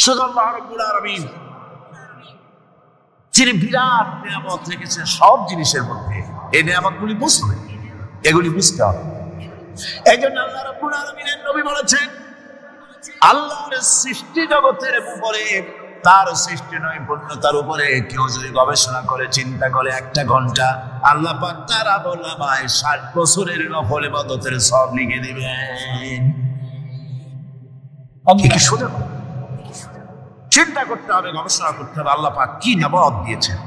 শুধু আল্লাহ রাব্বুল আলামিন যিনি বিরাট নিয়ামত রেখেছেন সব জিনিসের মধ্যে, এই নিয়ামতগুলি বুঝতে, এগুলি বুঝতে হবে। এই জন্য আল্লাহ রাব্বুল আলামিনের নবী বলেছেন, আল্লাহর সৃষ্টি জগতের উপরে, তার সৃষ্টি নৈপুণ্যতার উপরে কেউ যদি গবেষণা করে চিন্তা করে 1 ঘন্টা, আল্লাহ পাক তার আমলনামায় 60 বছরের নফল ইবাদতের সওয়াব লিখে দিবেন। কি সোজা চিন্তা করতে হবে, গবেষণা করতে হবে আল্লাহ পাক কি নিয়ামত দিয়েছেন।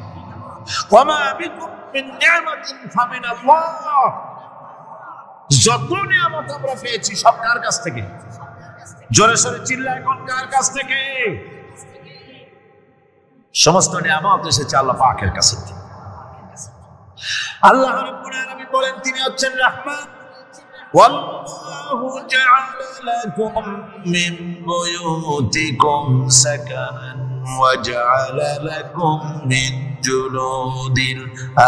ওয়ামা বিকুম মিন নি'মাতিন ফামিনাল্লাহ, যত নিয়ামত আমরা পেয়েছি সব কার কাছ থেকে? জোরে সোরে চিল্লায় এখন, কার কাছ থেকে? সমস্ত নিয়ামত এসেছে আল্লাহ পাকের কাছ থেকে। আল্লাহ রাব্বুল আলামিন বলেন তিনি হচ্ছেন রহমান। ওয়াল্লাহু জাআলা লাকুম মিন বুয়ুতিকুম সাকানান ওয়া জাআলা লাকুম মিন জুলুদিল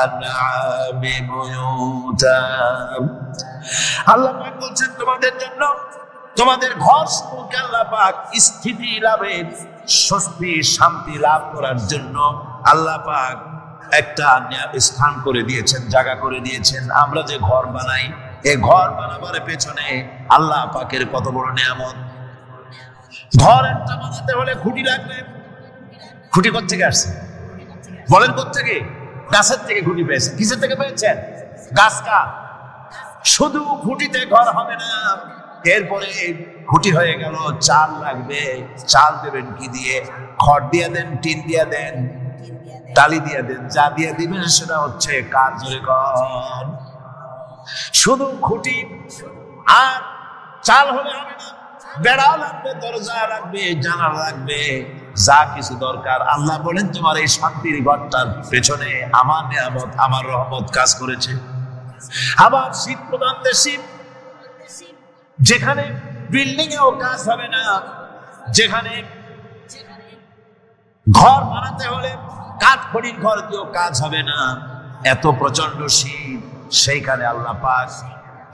আনআমি বুয়ুতান। আল্লাহ পাক বলছেন তোমাদের জন্য তোমাদের ঘর সমূহকে আল্লাহ পাক স্থিতি লাভের, স্বস্তি শান্তি লাভ করার জন্য আল্লাহ পাক একটা স্থান করে দিয়েছেন, জায়গা করে দিয়েছেন। আমরা যে ঘর বানাই, এই ঘর বানাবার পেছনে আল্লাহ পাকের কত বড় নিয়ামত। ঘর একটা বানাতে হলে খুঁটি লাগবে। খুঁটি কোত্থেকে আসছে বলেন? কোত্থেকে? গাছের থেকে খুঁটি পেয়েছেন। কিসের থেকে পেয়েছেন? গাছ। কাঠ। শুধু খুঁটিতে ঘর হবে না, এরপরে খুঁটি হয়ে গেল, চাল লাগবে। চাল দেবেন কি দিয়ে? খড় দিয়ে দেন, টিন দিয়ে দেন, টালি দিয়ে দেন, যা দিয়ে দিবেন সেটা হচ্ছে কাঠ। জোরে কর। শুধু খুঁটি আর চাল হলে হবে না, বেড়া লাগবে, দরজা লাগবে, জানালা লাগবে, যা কিছু দরকার। আল্লাহ বলেন তোমার এই শান্তির ঘরটার পেছনে আমার নিয়ামত, আমার রহমত কাজ করেছে। আবার শীত প্রধান দেশে, যেখানে বিল্ডিং এও কাজ হবে না, যেখানে ঘর বানাতে হলে কাঠ খড়ির ঘর দিয়েও কাজ হবে না, এত প্রচন্ড শীত, সেইখানে আল্লাহ পাক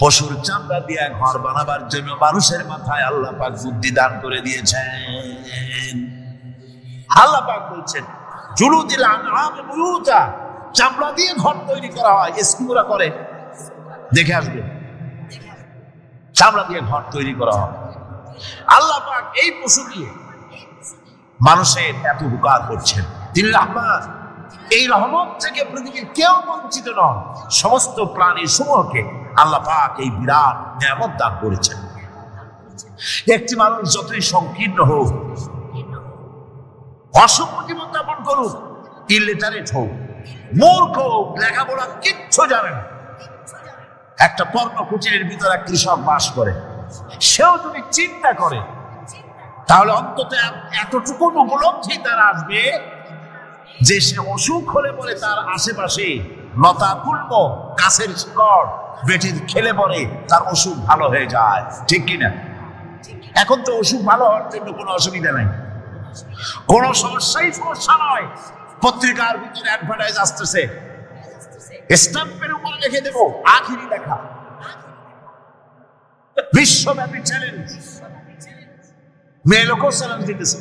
পশুর চামড়া দিয়ে ঘর বানাবার জন্য মানুষের মাথায় আল্লাহ পাক বুদ্ধি দান করে দিয়েছেন। আল্লাহ পাক বলছেন জুলুদিল আনআমি বুয়ুতা, চামড়া দিয়ে ঘর তৈরি করা হয়। স্কুলরা করে, দেখে আসবে, চামড়া দিয়ে ঘর তৈরি করা হয়। আল্লাহ পাক এই পশু দিয়ে মানুষের এত উপকার করছেন। তিনি রহমান। এই রহমত থেকে পৃথিবীর কেউ বঞ্চিত নন। সমস্ত প্রাণী সমূহকে আল্লাহ পাক এই বিরাট নিয়ামত দান করেছেন। একটি মানুষ যতই সংকীর্ণ হোক, অসভ্য জীবনযাপন করুক, ইলিটারেট হোক, মূর্খ হোক, লেখাপড়া কিচ্ছু জানে না, একটা পর্ণ কুটিরের ভিতরে কৃষক বাস করে, সেও যদি চিন্তা করে তাহলে অন্তত এতটুকু উপলব্ধি তার আসবে যে সে অসুখ হলে পরে তার আশেপাশে লতা কুল্ম, গাছের শিকড় বেটির খেলে পরে তার অসুখ ভালো হয়ে যায়। ঠিক কিনা? এখন তো অসুখ ভালো হওয়ার জন্য কোনো অসুবিধা নাই, কোনো সমস্যা নয়। পত্রিকার ভিতরে অ্যাডভার্টাইজ আসতেছে, স্ট্যাম্পের উপরে লিখে দেবো আখিরি দেখা, বিশ্বব্যাপী চ্যালেঞ্জ। মেয়ে লোকও চ্যালেঞ্জ দিতেছে,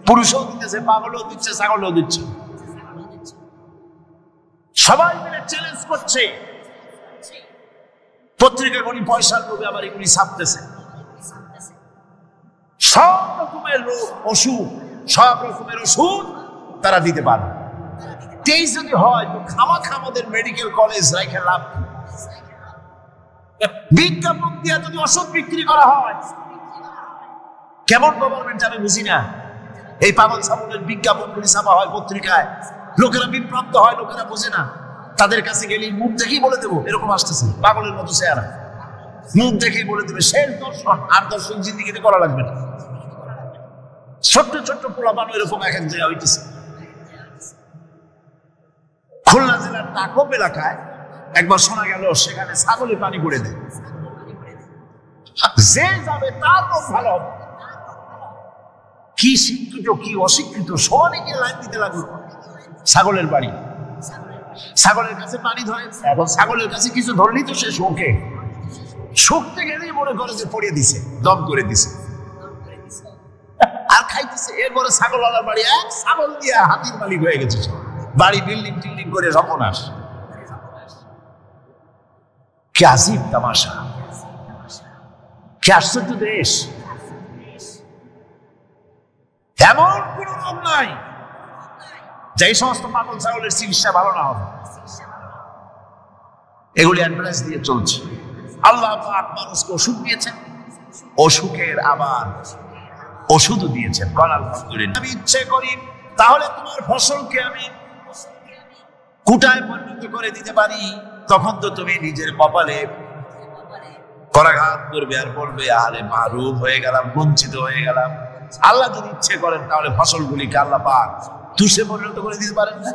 পুরুষও দিতেছে, পাগলও দিচ্ছে, ছাগলও দিচ্ছে, সবাই মিলে চ্যালেঞ্জ করছে। পত্রিকাগুলি পয়সার লোভে আবার এগুলি ছাপতেছে। সব রকমের রোগ, অসুখ, সব রকমের ওষুধ তারা দিতে পারে। তেই যদি হয় তো খামাখা আমাদের মেডিকেল কলেজ রাইখে লাভ কি? বিজ্ঞাপন দিয়ে যদি ওষুধ বিক্রি করা হয়, কেমন গভর্নমেন্ট আমি বুঝি না। এই পাগল ছাগলের বিজ্ঞাপনগুলি ছাপা হয় পত্রিকায়, লোকেরা বিভ্রান্ত হয়, লোকেরা বোঝে না। তাদের কাছে গেলে মুখ দেখেই বলে দেবো এরকম আসতেছে, পাগলের মতো চেহারা, মুখ দেখেই বলে দেবে শেষ দর্শন। আর দর্শন জিন্দিগিতে করা লাগবে না। ছোট্ট ছোট্ট পোলাপানো এরকম এক এক জায়গায় হইতেছে। খুলনা জেলার টাকপ এলাকায় একবার শোনা গেল সেখানে ছাগলে পানি করে দেয়, যে যাবে তার তো ভালো হবে। কি শিক্ষিত কি অশিক্ষিত সবাই গিয়ে লাইন দিতে লাগলো ছাগলের বাড়ি। ছাগলের কাছে পানি ধরে, এখন ছাগলের কাছে কিছু ধরলেই তো সে শোকে, শুকতে গেলেই মনে করে যে পড়িয়ে দিছে, দম করে দিছে। আর খাইতেছে। এরপরে ছাগলওয়ালার বাড়ি এক ছাগল দিয়ে হাতির মালিক হয়ে গেছে, বাড়ি বিল্ডিং টিল্ডিং করে সর্বনাশ। কি আজীব তামাশা, কি আশ্চর্য দেশ। এমন কোন রোগ নাই যে সমস্ত পাগল ছাগলের চিকিৎসা ভালো না হবে, এগুলি অ্যাডভাইস দিয়ে চলছে। আল্লাহ পাক মানুষকে ওষুধ দিয়েছেন, অসুখের আবার ওষুধও দিয়েছেন। আমি ইচ্ছে করি তাহলে তোমার ফসলকে আমি কুটায় পরিণত করে দিতে পারি, তখন তো তুমি নিজের কপালে করাঘাত করবে আর বলবে আরে মারুফ হয়ে গেলাম, বঞ্চিত হয়ে গেলাম। আল্লাহ যদি ইচ্ছে করেন তাহলে ফসলগুলিকে আল্লাহ পাক তুষে পরিণত করে দিতে পারেন না,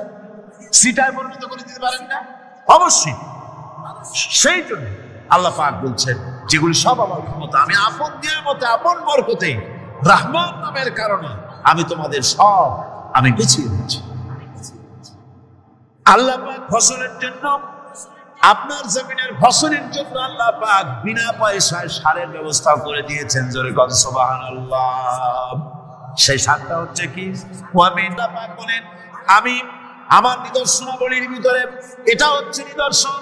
সিটায় পরিণত করে দিতে পারেন না? অবশ্যই। সেই জন্য আল্লাহ পাক বলছেন যেগুলি সব আমার ক্ষমতা, আমি আপন দেওয়ার মতো আপন বরকতে রহমান নামের কারণে আমি তোমাদের সব আমি গুছিয়ে দিচ্ছি। আল্লাহ পাক ফসলের জন্য, আপনার জমিনের ফসলের জন্য আল্লাহ পাক বিনা পয়সায় সারের ব্যবস্থা করে দিয়েছেন। জোরে কর সুবহানাল্লাহ। সেই সারটা হচ্ছে কি? আল্লাহ পাক বলেন আমি আমার নিদর্শনাবলীর ভিতরে এটা হচ্ছে নিদর্শন,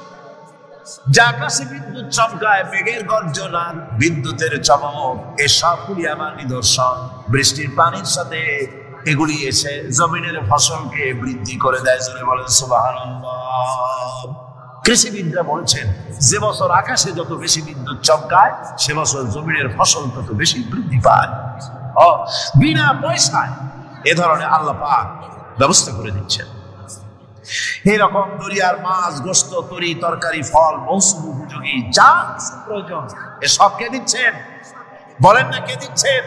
যা আকাশে বিদ্যুৎ চমকায়, মেঘের গর্জনা, বিদ্যুতের চমক, এ সবগুলি আমার নিদর্শন। বৃষ্টির পানির সাথে এগুলি এসে জমিনের ফসলকে বৃদ্ধি করে দেয়। জোরে বলেন সুবহানাল্লাহ। কৃষিবিদরা বলছেন যে বছর আকাশে যত বেশি বিদ্যুৎ চমকায় সে বছর জমিনের ফসল তত বেশি বৃদ্ধি পায়। বিনা পয়সায় এ ধরনের আল্লাহ পাক ব্যবস্থা করে দিচ্ছেন। এরকম দরিয়ার মাছ, গোশত, তরি, তরকারি, ফল, মৌসুম উপযোগী যা প্রয়োজন এসব কে দিচ্ছেন? বলেন না কে দিচ্ছেন?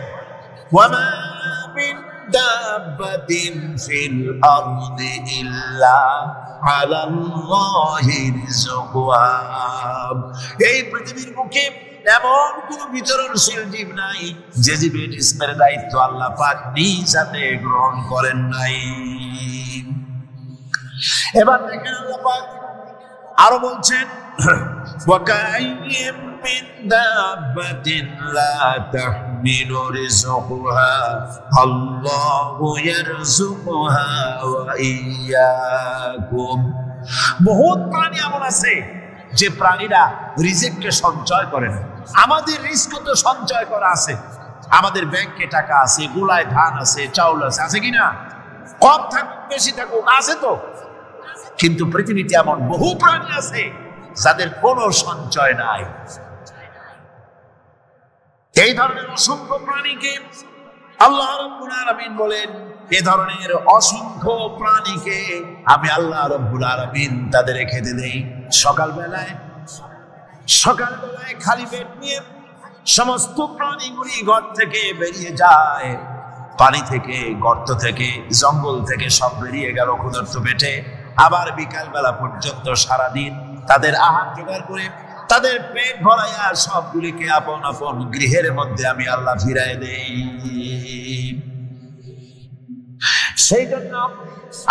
ওয়ামা মিন দাব্বাতিন ফিল আরদি ইল্লা আলাল্লাহি রিজকুহা। এই পৃথিবীর বুকে এমন কোন বিচরণশীল জীব নাই যে জীবের রিজকের দায়িত্ব আল্লাহ পাক নিজ হাতে গ্রহণ করেন নাই। এবার দেখেন আল্লাহ পাক আরো বলছেন ওয়াকাইয়িম মিন দাব্বাতিন লা তাহমিলু রিজকুহা আল্লাহু ইয়ারযুকুহা ওয়া ইয়্যাকুম। বহুত প্রাণী এমন আছে যে প্রাণীরা রিজিককে সঞ্চয় করে না। আমাদের রিস্ক তো সঞ্চয় করা আছে, আমাদের ব্যাংকে টাকা আছে, গোলায় ধান আছে, চাউল আছে, আছে কিনা? কম থাকুক বেশি থাকুক আছে তো। কিন্তু পৃথিবীতে এমন বহু প্রাণী আছে যাদের কোনো সঞ্চয় নাই। এই ধরনের অসংখ্য প্রাণীকে আল্লাহ রাব্বুল আলামিন বলেন, এই ধরনের অসংখ্য প্রাণীকে আমি আল্লাহ রাব্বুল আলামিন তাদের খেতে দেই। সকালবেলায় খালি পেট নিয়ে সমস্ত প্রাণীগুলি ঘর থেকে বেরিয়ে যায়, পানি থেকে, গর্ত থেকে, জঙ্গল থেকে সব বেরিয়ে গেল ক্ষুধার্ত পেটে। আবার বিকাল বেলা পর্যন্ত সারাদিন তাদের আহার জোগাড় করে তাদের পেট ভরাইয়া সবগুলিকে আপন আপন গৃহের মধ্যে আমি আল্লাহ ফিরাই দেই। সেই জন্য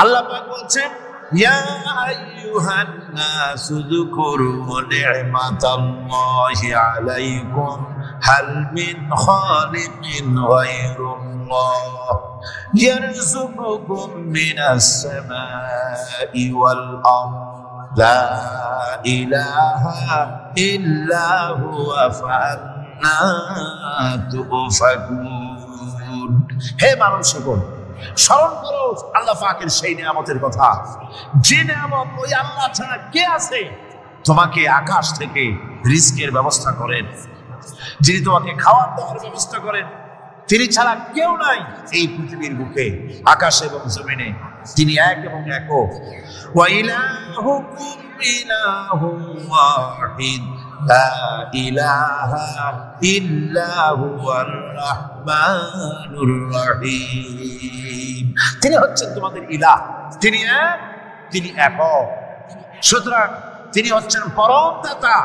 আল্লাহ পাক বলছেন ইয়া আইয়ুহান নাসু যকুরু নি'মাতাল্লাহি আলাইকুম হাল মিন খালিকিন গায়রুল্লাহ ইয়ারযুকুকুম মিনাস সামাই ওয়াল আরদ লা ইলাহা ইল্লা হুয়া ফান্না তুফাকুন। হে মানুষ সকল, স্মরণ করো আল্লাহ পাকের সেই নিয়ামতের কথা, যে নিয়ামত ওই আল্লাহ ছাড়া কে আছে? তোমাকে আকাশ থেকে রিজকের ব্যবস্থা করেন, যিনি তোমাকে খাওয়ার দাওয়ার ব্যবস্থা করেন, তিনি ছাড়া কেউ নাই এই পৃথিবীর বুকে, আকাশ এবং জমিনে। তিনি এক এবং একক। ওয়া ইলাহুকুম ইলাহুম ওয়াহিদ লা ইলাহা ইল্লা হুয়ার রাহমানুর রহিম। তিনি হচ্ছেন তোমাদের ইলাহ, তিনি এক, তিনি একক। সুতরাং তিনি হচ্ছেন পরম দাতা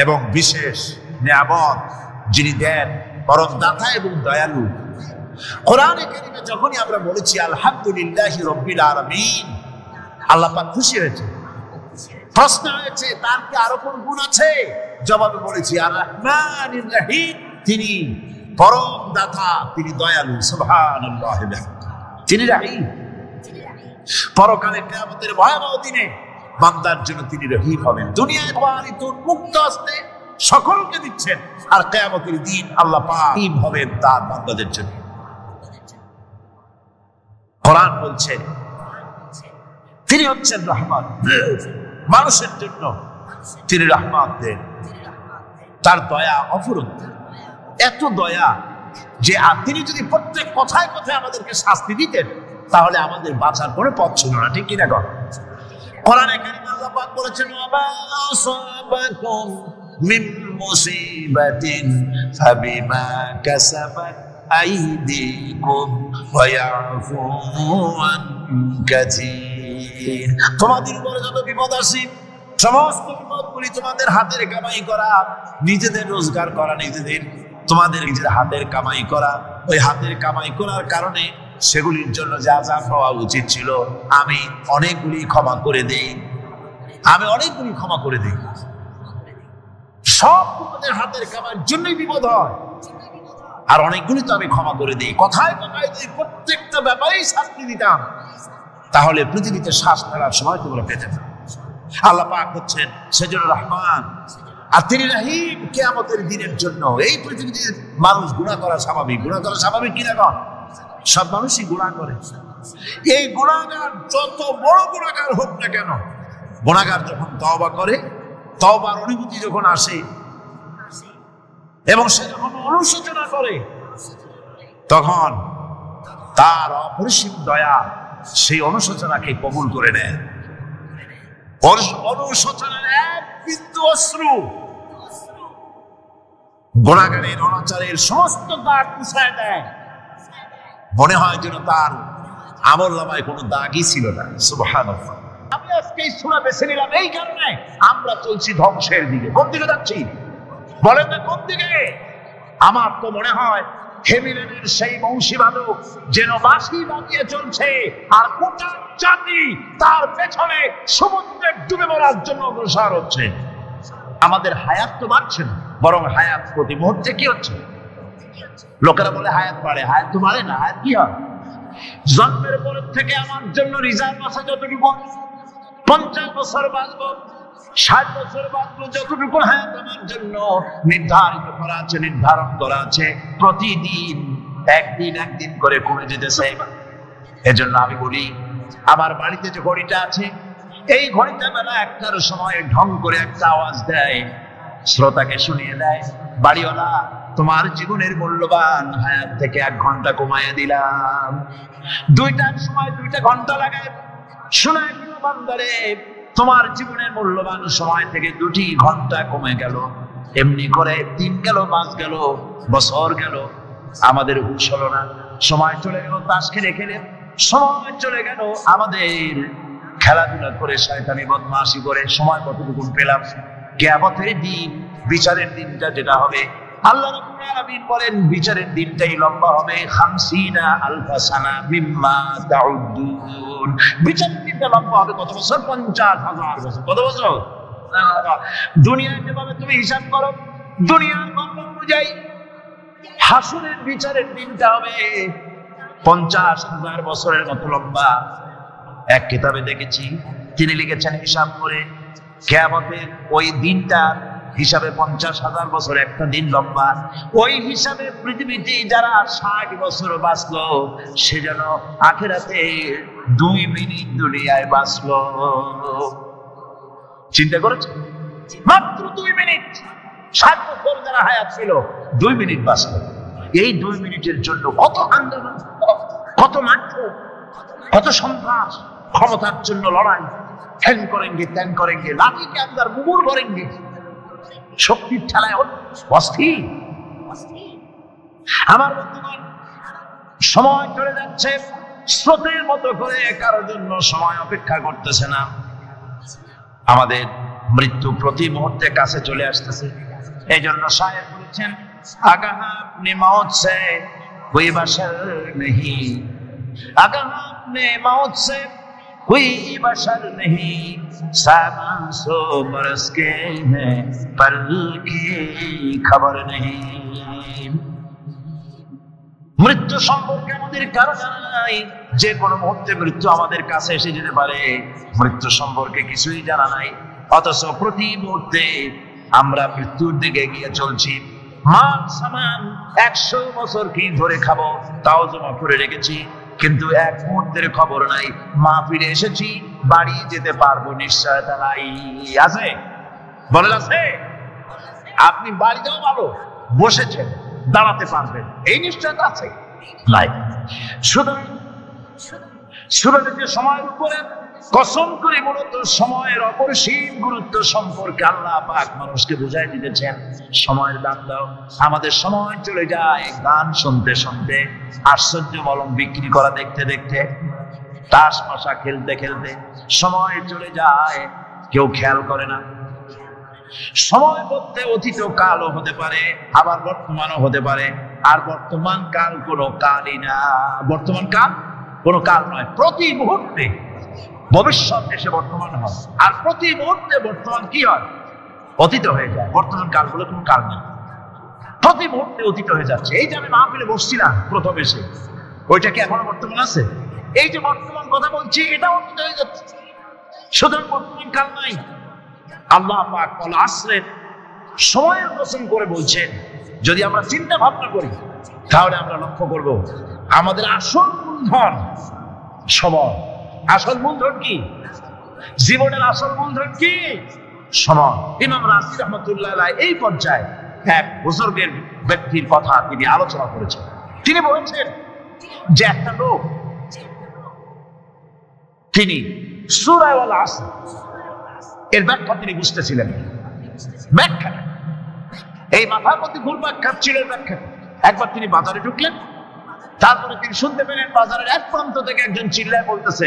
এবং বিশেষ নিয়ামত যিনি দেন, পরম দাতা এবং দয়ালু। কোরআনে কারিমে যখনই আমরা বলেছি আলহামদুলিল্লাহি রাব্বিল আলামিন, আল্লাহ পাক খুশি হয়েছে। প্রশ্ন হয়েছে তার কি আরো কোন গুণ আছে? জবাবে বলেছি আর রহমানির রহিম, তিনি পরম দাতা, তিনি দয়ালু। সুবহানাল্লাহ, তিনি রহিম। পরকালে কিয়ামতের ভয়াবহ দিনে বান্দার জন্য তিনি রহিম হবেন। দুনিয়ায় তো মুক্ত হস্তে সকলকে দিচ্ছেন, আর কিয়ামতের দিন আল্লাহ পাক রহিম হবেন তার বান্দাদের জন্য। কোরআন বলছে তিনি হচ্ছেন রহমান, মানুষের জন্য তিনি রহমত দেন। তার দয়া অফুরন্ত, এত দয়া যে তিনি যদি প্রত্যেক কথায় কথায় আমাদেরকে শাস্তি দিতেন তাহলে আমাদের বাঁচার কোনো পথ ছিল না, ঠিক কিনা? কোরআনে কারিমে আল্লাহ পাক বলেছেন ওয়া আসাবাকুম মিন মুসিবাতিন ফাবিমা কাসাবাত আইদিকুম ওয়া ইয়াফু আন কাসীর। তোমাদের উপরে যত বিপদ আসে সমস্ত বিপদগুলি তোমাদের হাতের কামাই করা, নিজেদের রোজগার করা, তোমাদের নিজের হাতের কামাই করা। ওই হাতের কামাই করার কারণে সেগুলির জন্য যা যা পাওয়া উচিত ছিল আমি অনেকগুলি ক্ষমা করে দেই, সব তোমাদের হাতের কামাইয়ের জন্যই বিপদ হয়, আর অনেকগুলি তো আমি ক্ষমা করে দিই। কথায় কথায় যদি প্রত্যেকটা ব্যাপারেই শাস্তি দিতাম তাহলে পৃথিবীতে শ্বাস ফেলার সময় তোমরা পেতে না। আল্লাহ পাক হচ্ছেন সেজন্য রহমান, আর তিনি রহিম কিয়ামতের দিনের জন্য। এই পৃথিবীতে মানুষ গুনাহ করা স্বাভাবিক, কিনা কর? সব মানুষই গুনাহ করে। এই গুনাহগার যত বড় গুনাহগার হোক না কেন, গুনাহগার যখন তওবা করে, তওবার অনুভূতি যখন আসে এবং সে যখন অনুশোচনা করে, তখন তার অপরিসীম দয়া সেই অনুশোচনাকে কবুল করে নেয়। অনুশোচনার এক বিন্দু অশ্রু গুনাহগারের অনাচারের সমস্ত দাগ মুছায় দেয়। মনে হয় যেন তার আমলনামায় কোনো দাগই ছিল না। সুবহানাল্লাহ। আমি আজকে এই সূরা বেছে নিলাম এই কারণে, আমরা চলছি ধ্বংসের দিকে। কোন দিকে যাচ্ছি বলেন না? কোন দিকে? আমার তো মনে হয় হেমিলেনের সেই বংশীবাদক যেন বাঁশি বাজিয়ে চলছে, আর গোটা জাতি তার পেছনে সমুদ্রে ডুবে মরার জন্য অগ্রসর হচ্ছে। আমাদের হায়াত তো বাড়ছে না, বরং হায়াত প্রতি মুহূর্তে কি হচ্ছে? লোকেরা বলে হায়াত বাড়ে, হায়াত তো বাড়ে না। হায়াত কি হয়? জন্মের পর থেকে আমার জন্য রিজার্ভ আছে যতটুকু, 50 বছর বাঁচবো, 60 বছর বাঁচবো, যতটুকু হায়াত আমার জন্য নির্ধারণ করা আছে, প্রতিদিন একদিন করে কমে যেতেছে। এজন্য আমি বলি, আমার বাড়িতে যে ঘড়িটা আছে, এই ঘড়িটা বেলা 1টার সময় ঢং করে একটা আওয়াজ দেয়, শ্রোতাকে শুনিয়ে দেয়, বাড়িওয়ালা তোমার জীবনের মূল্যবান হায়াত থেকে 1 ঘন্টা কমাইয়া দিলাম। 2টার সময় 2টা ঘন্টা লাগায় শোনায় দিল, বান্দারে তোমার জীবনের মূল্যবান সময় থেকে 2টি ঘন্টা কমে গেল। এমনি করে দিন গেল, মাস গেল, বছর গেল, আমাদের হুঁশ হলো না। সময় চলে গেল তাস খেলে খেলে, সময় চলে গেল আমাদের খেলাধুলা করে, শয়তানি বদমাশি করে। সময় কতটুকু পেলাম? কিয়ামতের দিন, বিচারের দিনটা যেটা হবে, আল্লাহ রাব্বুল আলামিন বলেন বিচারের দিনটাই লম্বা হবে 50 আলফা সানা মিম্মা তাউদ্দুন। বিচারের দিনটা লম্বা হবে কত বছর? 50,000 বছর। কত বছর? দুনিয়ায় যেভাবে তুমি হিসাব করো, দুনিয়ার গণনা অনুযায়ী হাসরের বিচারের দিনটা হবে 50,000 বছরের মতো লম্বা। এক কিতাবে দেখেছি, তিনি লিখেছেন হিসাব করে কিয়ামতের ওই দিনটা হিসাবে 50,000 বছর একটা দিন লম্বা। ওই হিসাবে পৃথিবীতে যারা 60 বছর বাঁচলো, সে যেন আখিরাতে 2 মিনিট দুনিয়ায় বাঁচলো। চিন্তা করেছেন? মাত্র 2 মিনিট। 60 বছর যারা হায়াত ছিল, 2 মিনিট বাঁচলো। এই 2 মিনিটের জন্য কত আন্দোলন, কত মারধর, কত সন্ত্রাস, ক্ষমতার জন্য লড়াই, ঠ্যাং করেঙ্গে ত্যাং করেঙ্গে, লাঠি কে আন্দার মুগুর করেঙ্গে, শক্তির ঠেলায় অস্থির। আমার বন্ধুগণ, সময় চলে যাচ্ছে স্রোতের মতো করে, কারোর জন্য সময় অপেক্ষা করতেছে না। আমাদের মৃত্যু প্রতি মুহূর্তে কাছে চলে আসতেছে। এই জন্য শায়ের বলেছেন, আগাহ আপনি মौत से कोई बशर नहीं, आगाह अपने मौत से कोई बशर नहीं, सामा सो बरस के हैं पर की खबर नहीं। মৃত্যু সম্পর্কে আমাদের কারো জানা নাই, যে কোনো মুহূর্তে মৃত্যু আমাদের কাছে এসে যেতে পারে। মৃত্যু সম্পর্কে কিছুই জানা নাই, অথচ প্রতি মুহূর্তে আমরা মৃত্যুর দিকে এগিয়ে চলছি। মান সামান 100 বছর কি ধরে খাবো তাও জমা করে রেখেছি, কিন্তু এক মুহূর্তের খবর নাই। মা ফিরে এসেছি, বাড়ি যেতে পারবো নিশ্চয়তা নাই। আছে? বলেন আছে? আপনি বাড়িতেও ভালো বসেছেন, দাঁড়াতে পারবেন, এই নিশ্চয়তা আছে নাই। সুতরাং যে সময়ের উপরে কসম করে মূলত সময়ের অপরিসীম গুরুত্ব সম্পর্কে আল্লাহ পাক মানুষকে বুঝাই দিতেছেন। সময়ের দাম দাও। আমাদের সময় চলে যায় গান শুনতে শুনতে, আশ্চর্য মলম বিক্রি করা দেখতে দেখতে, তাস পাশা খেলতে খেলতে সময় চলে যায়, কেউ খেয়াল করে না। সময় বলতে অতীত কালও হতে পারে, আবার বর্তমানও হতে পারে। আর বর্তমান কাল কোনো কালই না। বর্তমান কাল কোনো কাল নয়। প্রতি মুহূর্তে ভবিষ্যৎ এসে বর্তমান হয়, আর প্রতি মুহূর্তে বর্তমান কি হয়? অতীত হয়ে যায়। বর্তমান কাল বলে কোনো কাল নেই, প্রতি মুহূর্তে অতীত হয়ে যাচ্ছে। এই যে আমি মাহফিলে বসছিলাম প্রথম এসে, ওইটা কি এখনো বর্তমান আছে? এই যে বর্তমান কথা বলছি, এটা অতীত হয়ে যাচ্ছে। সুতরাং বর্তমান কাল নাই। আল্লাহ পাক ওয়াল আসরের সময়ের কসম করে বলছেন। যদি আমরা চিন্তা ভাবনা করি তাহলে আমরা লক্ষ্য করব আমাদের আসল মূলধন সময়। আসল মূলধন কি? জীবনের আসল মূলধন কি? সময়। ইমাম রাজি রহমতুল্লাহ আলাইহি এই পর্যায়ে এক বুজুর্গের ব্যক্তির কথা তিনি আলোচনা করেছেন। তিনি বলেছেন যে একটা লোক, তিনি সূরা আল আসর এর ব্যাখ্যা তিনি বুঝতেছিলেন। ব্যাখ্যা এই মাথার মধ্যে ভুল ব্যাখ্যা ছিল। ব্যাখ্যা একবার তিনি বাজারে ঢুকলেন, তারপরে তিনি শুনতে পেলেন বাজারের এক প্রান্ত থেকে একজন চিল্লায় বলতেছে,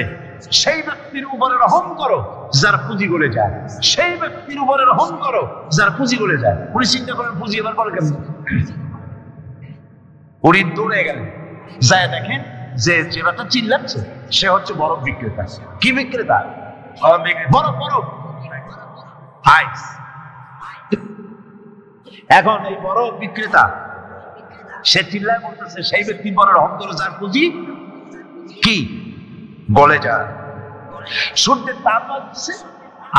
সেই ব্যক্তির উপরে রহম করো যার পুঁজি গলে যায়, সেই ব্যক্তির উপরে রহম করো যার পুঁজি গলে যায়। উনি চিন্তা করেন পুঁজি এবার করে কেমন? উনি দৌড়ে গেলেন, যায় দেখেন যে যে ব্যাটা চিল্লাচ্ছে সে হচ্ছে বরফ বিক্রেতা। কি বিক্রেতা? বরফ। বরফ আইস। এখন এই বরফ বিক্রেতা সে চিল্লায় বলতেছে, সেই ব্যক্তির পরে রহম করো যার পুঁজি কি গলে যায়। সূর্যের তাপ বাড়ছে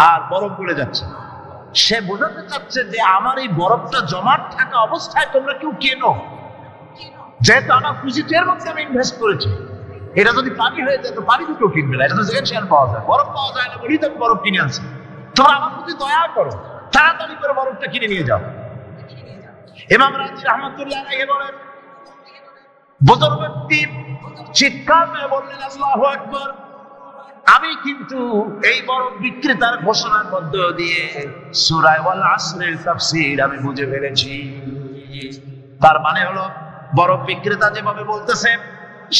আর বরফ গলে যাচ্ছে। সে বোঝাতে চাচ্ছে যে আমার এই বরফটা জমাট থাকা অবস্থায় তোমরা কেউ কেনো, যেহেতু আমার পুঁজি এর মধ্যে আমি ইনভেস্ট করেছি। এটা যদি পানি হয়ে যায় তো পানি তো কেউ কিনবে না, এটা তো সেকেন্ড শেয়ার পাওয়া যায়। বরফ পাওয়া যায় না বলেই তো আমি বরফ কিনে আনছি। তোমরা আমার প্রতি দয়া করো, তাড়াতাড়ি করে বরফটা কিনে নিয়ে যাও। ইমাম রাজি রহমতুল্লাহ আলাইহি বলেন, বুজুর্গ ব্যক্তি চিৎকার করে বললেন, আল্লাহু আকবার, আমি কিন্তু এই বরফ বিক্রেতার ঘোষণার মধ্য দিয়ে সূরা আল আসরের তাফসীর আমি বুঝে ফেলেছি। তার মানে হলো বরফ বিক্রেতা যেভাবে বলতেছে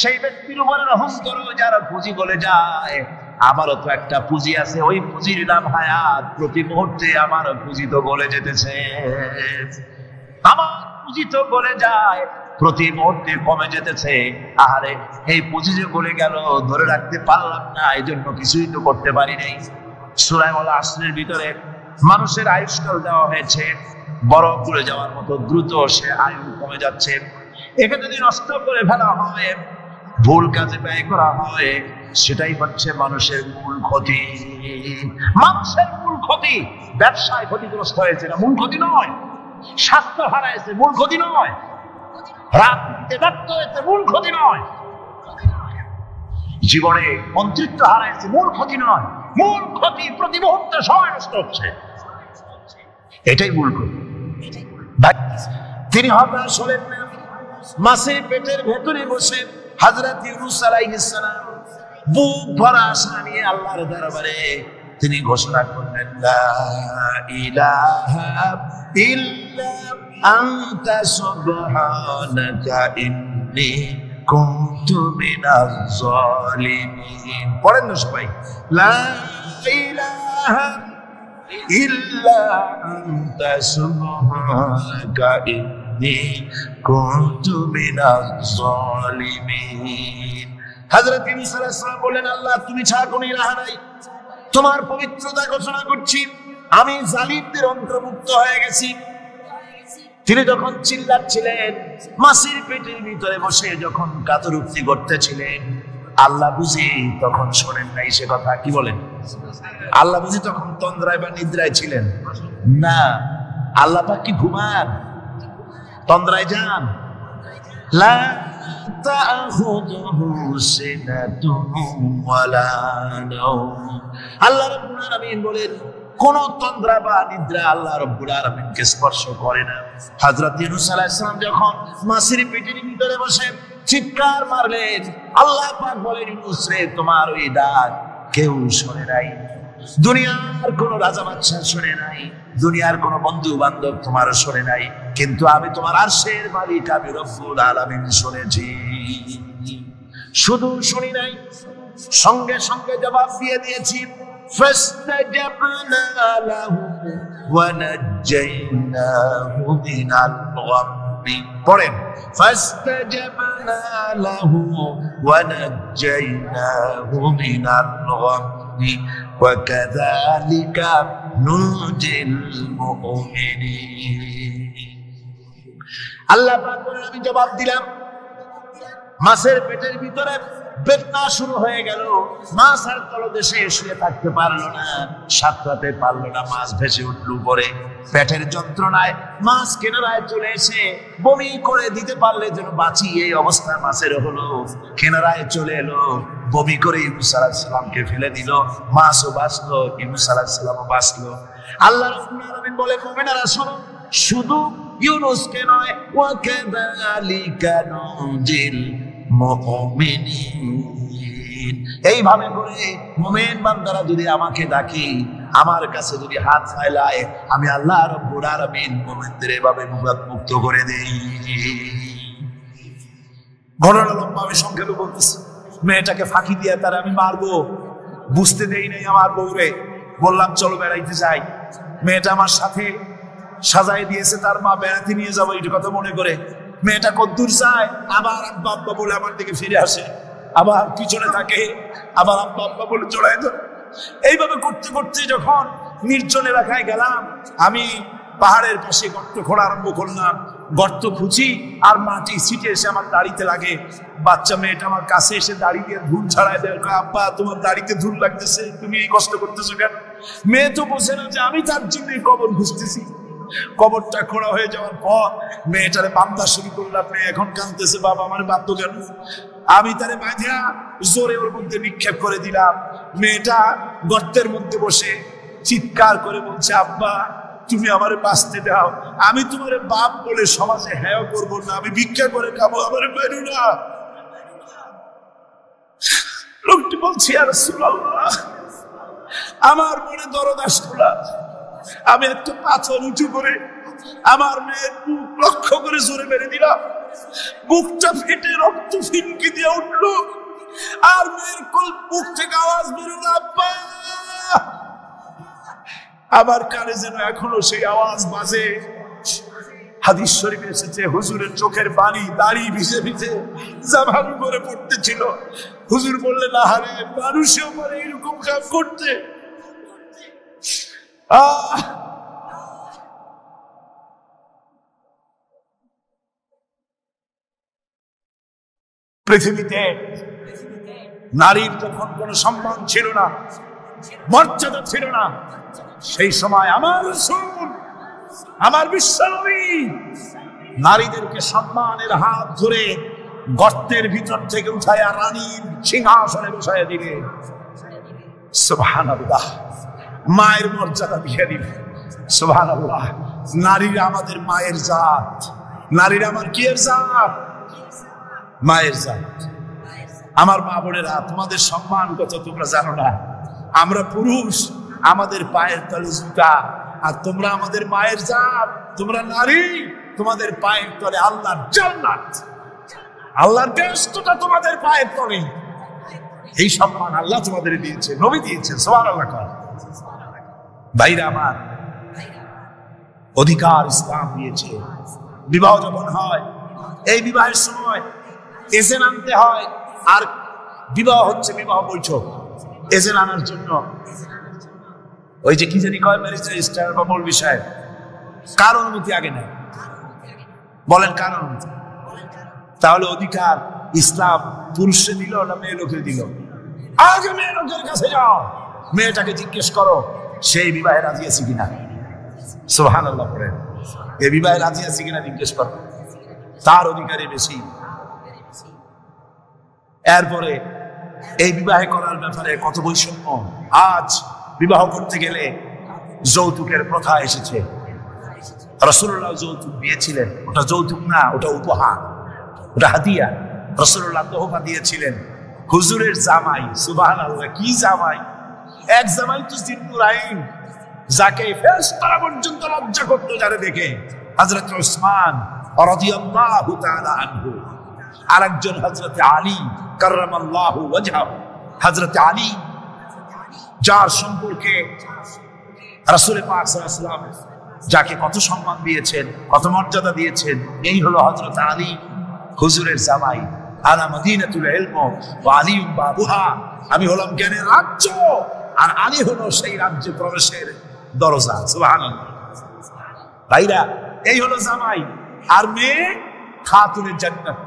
সেই ব্যক্তির উপরে রহম করো যারা পুঁজি গলে যায়, আমারও তো একটা পুঁজি আছে, ওই পুঁজির নাম হায়াত। প্রতি মুহূর্তে আমার পুঁজি তো গলে যেতেছে, আমার পুঁজি তো গলে যায়, প্রতি মুহূর্তে কমে যেতেছে। আরে এই পুঁজি যে গলে গেল ধরে রাখতে পারলাম না, এই জন্য কিছুই তো করতে পারি নাই। সূরা আল আসরের ভিতরে মানুষের আয়ুষ্কাল দেওয়া হয়েছে, বরফ গলে যাওয়ার মতো দ্রুত সে আয়ু কমে যাচ্ছে। একে যদি নষ্ট করে ফেলা হয়, ভুল কাজে ব্যয় করা হয়, সেটাই হচ্ছে মানুষের মূল ক্ষতি। মানুষের মূল ক্ষতি ব্যবসায় ক্ষতিগ্রস্ত হয়েছে না, মূল ক্ষতি নয়। স্বাস্থ্য হারাইছে, মূল ক্ষতি নয়। রাজনীতিতে ব্যর্থ হয়েছে, মূল ক্ষতি নয়। জীবনে মন্ত্রিত্ব হারাইছে, মূল ক্ষতি নয়। মূল ক্ষতি প্রতি মুহূর্তে সময় নষ্ট হচ্ছে, এটাই মূল ক্ষতি। তিনি হতাশ হলেন না। মাছের পেটের ভেতরে বসে হযরত ইউনূস আলাইহিস সালাম বুক ভরা আশা নিয়ে আল্লাহর দরবারে তিনি ঘোষণা করলেন, লা ইলাহা ইল্লা আনতা সুবহানাকা ইন্নী কুনতু মিনাজ জালিমিন। পড়েন না সবাই, লা ইলাহা ইল্লা আনতা সুবহানাকা ইন্নী কুনতু মিনাজ জালিমিন। হযরত ইউনূস আলাইহিস সালাম বলেন, আল্লাহ তুমি ছাড়া কোনো ইলাহ নাই, তোমার পবিত্রতা ঘোষণা করছি, আমি জালিমদের অন্তর্ভুক্ত হয়ে গেছি। তিনি যখন চিল্লাচ্ছিলেন, মাসির পেটের ভিতরে বসে যখন কাতরুক্তি করতেছিলেন, আল্লাহ বুঝি তখন শোনেন নাই সে কথা। কি বলেন? আল্লাহ বুঝি তখন তন্দ্রায় বা নিদ্রায় ছিলেন না। আল্লাহ পাক কি ঘুমান? তন্দ্রায় যান? লা তাখুযুহু সিনাতুন ওয়ালা নাওম। আল্লাহ রাব্বুল আলামিন বলেন, কোন তন্দ্রা বা নিদ্রা আল্লাহ রাব্বুল আলামিনকে স্পর্শ করে না। হযরত ইউনূস আলাইহিস সালাম যখন মাছের পেটের ভিতরে বসে চিৎকার মারলেন, আল্লাহ পাক বলেন, ইউনূস রে, তোমার ওই ডাক কেউ শুনে নাই। দুনিয়ার কোন রাজা বাদশা শুনে নাই, দুনিয়ার কোন বন্ধু বান্ধব তোমার শুনে নাই, কিন্তু আমি তোমার আরশের মালিক, আমি রব্বুল আলামিন শুনেছি। শুধু শুনি নাই, সঙ্গে সঙ্গে জবাব দিয়ে দিয়েছি। فاستجبنا له ونجيناه من الغم। পড়েন, فاستجبنا له ونجيناه من الغم وكذلك ننجي المؤمنين। আল্লাহ পাক বলেন, আমি জবাব দিলাম। মাছের পেটের ভিতরে বেদনা শুরু হয়ে গেল। মাছ আর তলদেশে শুয়ে থাকতে পারলো না, সাঁতরাতে পারলো না, মাছ ভেসে উঠল উপরে। পেটের যন্ত্রণায় মাছ কিনারায় চলে এসে বমি করে দিতে পারলে যেন বাঁচি, এই অবস্থা মাছের হলো। কিনারায় চলে এলো, বমি করে ইউনূস আলাইহিস সালামকে ফেলে দিল। মাছও বাঁচলো, ইউনূস আলাইহিস সালামও বাঁচলো। আল্লাহ রাব্বুল আলামিন বলে, মুমিনেরা শোনো, শুধু ইউনূসকে নয়, ওয়া কাযালিকা নুজিল মুমিনিন। এইভাবে করে মুমিন বান্দারা যদি আমাকে ডাকে, আমার কাছে যদি হাত ফাইলায়, আমি আল্লাহ রাব্বুল আলামিন মুমিনদের এভাবে মুক্ত করে দেই। ঘটনা লম্বা, আমি সংক্ষেপে বলতেছি। মেয়েটাকে ফাঁকি দিয়ে তারা আমি মারবো, বুঝতে দেই নাই আমার বউরে। বললাম চলো বেড়াইতে যাই। মেয়েটা আমার সাথে সাজাই দিয়েছে, তার মা বেড়াতে নিয়ে যাবো এই কথা মনে করে। মেয়েটা কদ্দূর যায়, আবার আব্বা আব্বা বলে আমার দিকে ফিরে আসে, আবার পিছনে থাকে, আবার আব্বা আব্বা বলে চড়াই ধরে। এইভাবে করতে করতে যখন নির্জন এলাকায় গেলাম, আমি পাহাড়ের পাশে গর্ত খোঁড়া আরম্ভ করলাম। গর্ত খুঁজি আর মাটি ছিটে এসে আমার দাড়িতে লাগে। বাচ্চা মেয়েটা আমার কাছে এসে দাড়ি দিয়ে ধুল ছাড়াই দেয়। আব্বা, তোমার দাড়িতে ধুল লাগতেছে, তুমি এই কষ্ট করতেছো কেন? মেয়ে তো বোঝে না যে আমি তার জন্য কবর খুঁজতেছি। কবরটা খোঁড়া হয়ে যাওয়ার পর মেয়েটারে বান্ধা শুরু করলাম। মেয়ে এখন কাঁদতেছে, বাবা আমার বাধ্য কেন? আমি তারে বাঁধিয়া জোরে ওর মধ্যে নিক্ষেপ করে দিলাম। মেয়েটা গর্তের মধ্যে বসে চিৎকার করে বলছে, আব্বা তুমি আমারে বাঁচতে দাও, আমি তোমার বাপ বলে সমাজে হেয় করবো না, আমি ভিক্ষা করে খাবো, আমারে মেরো না। লোকটি বলছি, ইয়া রাসূলুল্লাহ, আমার মনে দরদ আসলো না। আমি একটা পাথর উঁচু করে আমার মেয়ের বুক লক্ষ্য করে জোরে মেরে দিলাম। বুকটা ফেটে রক্ত ফিনকি দিয়ে উঠলো, আর মেয়ের বুক থেকে আওয়াজ বেরোলো, আব্বা। আমার কানে যেন এখনো সেই আওয়াজ বাজে। হাদিস শরীফে এসেছে, হুজুরের চোখের পানি দাড়ি ভিজে ভিজে জামার উপরে পড়তেছিল। হুজুর বললেন, আহারে, মানুষেও পারে এরকম কাজ করতে। পৃথিবীতে নারীর যখন কোন সম্মান ছিল না, মর্যাদা ছিল না, সেই সময় আমার রাসূল, আমার বিশ্বনবী নারীদেরকে সম্মানের হাত ধরে গর্তের ভিতর থেকে উঠায়া রানীর সিংহাসনে বসাইয়া দিলে। সুবহানাল্লাহ, মায়ের মর্যাদা দিয়ে দিবে। সুবহানাল্লাহ, নারীরা আমাদের মায়ের জাত। নারীরা আমার কি এর জাত? মায়ের জাত। আমার মা বোনেরা, তোমাদের সম্মান কত তোমরা জানো না। আমরা পুরুষ, আমাদের পায়ের তলে জুতা, আর তোমরা আমাদের মায়ের জাত। তোমরা নারী, তোমাদের পায়ের তলে আল্লাহর জান্নাত, আল্লাহর বেহেশতটা তোমাদের পায়ের তলে। এই সম্মান আল্লাহ তোমাদের দিয়েছে, নবী দিয়েছেন। সুবহানাল্লাহ। ভাইরা আমার, অধিকার ইসলাম দিয়েছে। বিবাহ যখন হয়, এই বিবাহের সময় এজেন্ট আনতে হয়। আর বিবাহ হচ্ছে বিবাহ বৈঠক। এজেন্ট আনার জন্য ওই যে কি জানি কয়, ম্যারেজ রেজিস্ট্রার বা মৌলবি সাহেব, কার অনুমতি আগে নেয়? বলেন কারণ? তাহলে অধিকার ইসলাম পুরুষে দিল না মেয়ে লোকে দিল? আগে মেয়ে লোকের কাছে যাও, মেয়েটাকে জিজ্ঞেস করো সেই বিবাহে রাজি আছে কিনা। সুবহানাল্লাহ পড়ে, এই বিবাহে রাজি আছে কিনা জিজ্ঞেস করো, তার অধিকারই বেশি। এরপরে এই বিবাহে করার ব্যাপারে কত বৈষম্য। আজ বিবাহ করতে গেলে যৌতুকের প্রথা এসেছে। রাসূলুল্লাহ যৌতুক দিয়েছিলেন, ওটা যৌতুক না, ওটা উপহার, ওটা হাদিয়া। রাসূলুল্লাহ তোহফা দিয়েছিলেন হুজুরের জামাই। সুবহানাল্লাহ, কি জামাই! এক জামাই তো জিন্নুর আইন, যাকে ফেরেশতারা পর্যন্ত লজ্জা করত যারে দেখে, হযরত উসমান রাদিয়াল্লাহু তাআলা আনহু। আরেকজন হযরত আলী কাররামাল্লাহু ওয়াজহাহু। হযরত আলী, যার সম্পর্কে রাসূল পাক সাল্লাল্লাহু আলাইহি ওয়াসাল্লাম যাকে কত সম্মান দিয়েছেন, কত মর্যাদা দিয়েছেন, এই হলো হযরত আলী হুজুরের জামাই। আনা মদিনাতুল ইলম ওয়া আলিয়ুম বাবুহা, আমি হলাম জ্ঞানের রাজ্য আর আলী হলো সেই রাজ্যে প্রবেশের দরজা। সুবহানাল্লাহ। ভাইরা, এই হলো জামাই। আর মেয়ে খাতুনের জান্নাত,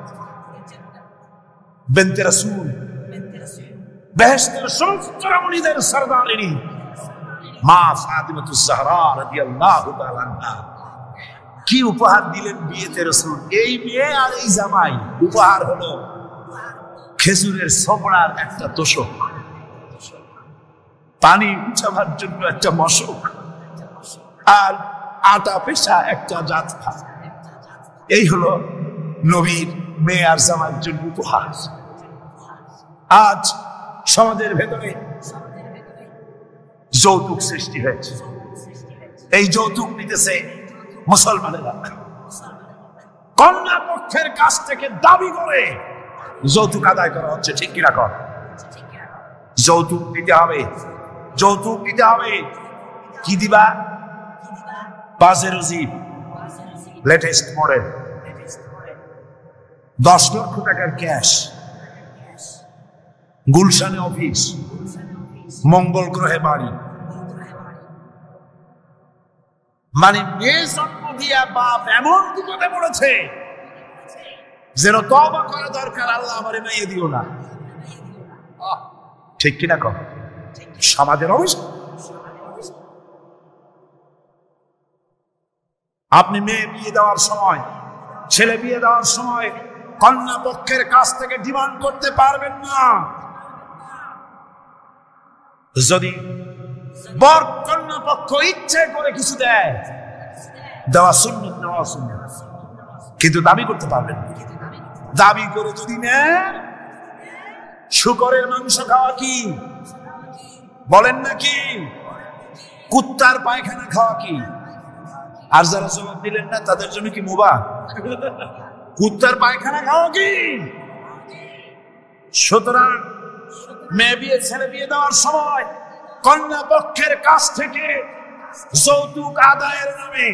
বিনতে রাসূল, বেহেশতের সমস্ত রমণীদের সরদারিনী মা ফাতিমাতুজ জাহরা রাদিয়াল্লাহু তাআলা আনহা। কি উপহার দিলেন বিয়েতে রাসূল! এই মেয়ে আর এই জামাই। উপহার হলো খেজুরের ছোবড়ার একটা তোষক, পানি উঠাবার জন্য একটা মশক, আর আটা পেশা একটা জাতফা। এই হলো নবীর মেয়ে আর জামাইয়ের জন্য উপহার। আজ সমাজের ভেতরে যৌতুক সৃষ্টি হয়েছে। এই যৌতুক নিতেছে মুসলমানেরা, কন্যা পক্ষের কাছ থেকে দাবি করে যৌতুক আদায় করা হচ্ছে। ঠিক কিনা কর? যৌতুক দিতে হবে, যৌতুক দিতে হবে। কি দিবা? বাজে রুজি, লেটেস্ট মডেল, 10 লক্ষ টাকার ক্যাশ, গুলশানে অফিস, মঙ্গল গ্রহে বাড়ি। মানে মেয়ে জন্ম দিয়া বাপ এমন বিপদে পড়েছে যেন তওবা করা দরকার, আল্লাহ আমারে মেয়ে দিও না। ঠিক কিনা কর? সমাজের অবস্থা। আপনি মেয়ে বিয়ে দেওয়ার সময়, ছেলে বিয়ে দেওয়ার সময় কন্যা পক্ষের কাছ থেকে ডিমান্ড করতে পারবেন না। যদি বর কন্যা পক্ষ ইচ্ছে করে কিছু দেয়, দেওয়া সুন্নাত, নেওয়া সুন্নাত, কিন্তু দাবি করতে পারবেন না। দাবি করে যদি নেন, শুকরের মাংস খাওয়া কি? বলেন নাকি? কুত্তার পায়খানা খাওয়া কি? আর যারা জবাব দিলেন না তাদের জন্য কি মুবাহ? কুত্তার পায়খানা খাওয়া কি? সুতরাং মেয়ে বিয়ে, ছেলে বিয়ে দেওয়ার সময় কন্যা পক্ষের কাছ থেকে যৌতুক আদায়ের নামে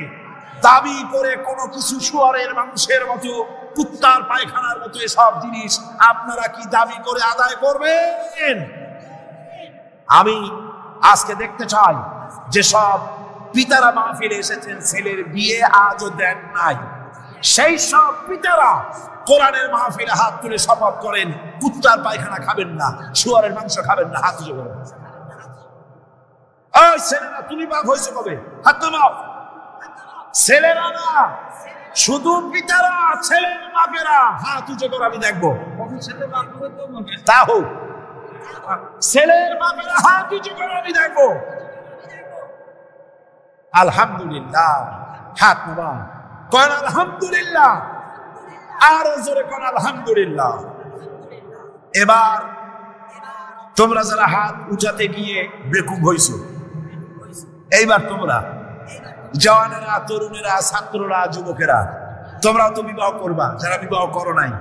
দাবি করে কোনো কিছু শুয়ারের মাংসের মতো, কুত্তার পায়খানার মতো এসব জিনিস আপনারা কি দাবি করে আদায় করবেন? আমি আজকে দেখতে চাই যেসব পিতারা মাহফিলে এসেছেন, ছেলের বিয়ে আজও দেন নাই, সেই সব পিতারা কোরআনের মাহফিলে হাত তুলে শপথ করেন কুত্তার পায়খানা খাবেন না, শুয়ারের মাংস খাবেন না। হাত তুলে বলেন, ওই ছেলেরা তুমি বাপ হয়েছে কবে? হাত নামাও। ছেলেরা না, শুধু পিতারা, ছেলের বাপেরা হাত উঁচু করে আমি দেখবো। তা হোক, ছেলের বাপেরা হাত উঁচু করে আমি দেখবো। আলহামদুলিল্লাহ, হাত নামাও, কোন আলহামদুলিল্লাহ, আরো জোরে কোন আলহামদুলিল্লাহ। এবার তোমরা যারা হাত উঠাতে গিয়ে বেকুব হইছো, এইবার তোমরা জওয়ানেরা, তরুণেরা, ছাত্ররা, যুবকেরা, তোমরাও তো বিবাহ করবা। যারা বিবাহ করো নাই,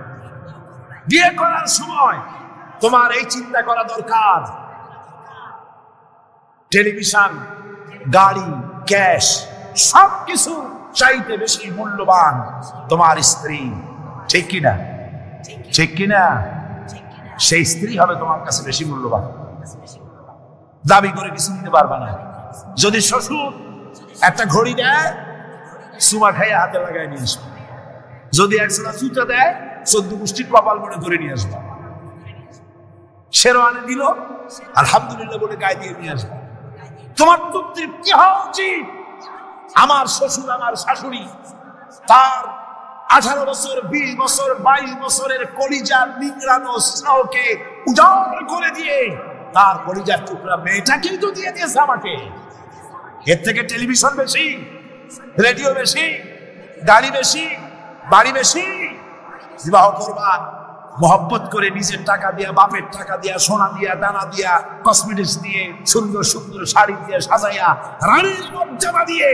বিয়ে করার সময় তোমার এই চিন্তা করা দরকার, টেলিভিশন, গাড়ি, ক্যাশ, সবকিছু চাইতে বেশি মূল্যবান তোমার স্ত্রী। ঠিক কিনা? ঠিক কিনা? সেই স্ত্রী হবে তোমার কাছে বেশি মূল্যবান। দাবি করে কিছু নিতে পারবা না। যদি শ্বশুর একটা ঘড়ি দেয়, সুমা খাইয়া হাতে লাগাই নিয়ে আসবে। যদি একসাথে জুতা দেয় 14 গোষ্ঠীর কপাল মনে করে নিয়ে আসবা। শেরওয়ানি দিল, আলহামদুলিল্লাহ বলে গায়ে দিয়ে নিয়ে আসবা। তোমার তো তৃপ্তি হওয়া উচিত। আমার শ্বশুর, আমার শাশুড়ি, তার 18 বছর, 20 বছর, 22 বছরের কলিজার নিংড়ানো স্নেহকে উজাড় করে দিয়ে তার কলিজার টুকরা মেয়েটাকেই তো দিয়ে দিয়েছে আমাকে। এর থেকে টেলিভিশন বেশি, রেডিও বেশি, গাড়ি বেশি, বাড়ি বেশি? বিবাহ করবা মহব্বত করে, নিজের টাকা দিয়া, বাপের টাকা দিয়া, সোনা দিয়া, দানা দিয়া, কসমেটিক্স দিয়ে, সুন্দর সুন্দর শাড়ি দিয়ে সাজাইয়া, রানীর মর্যাদা দিয়ে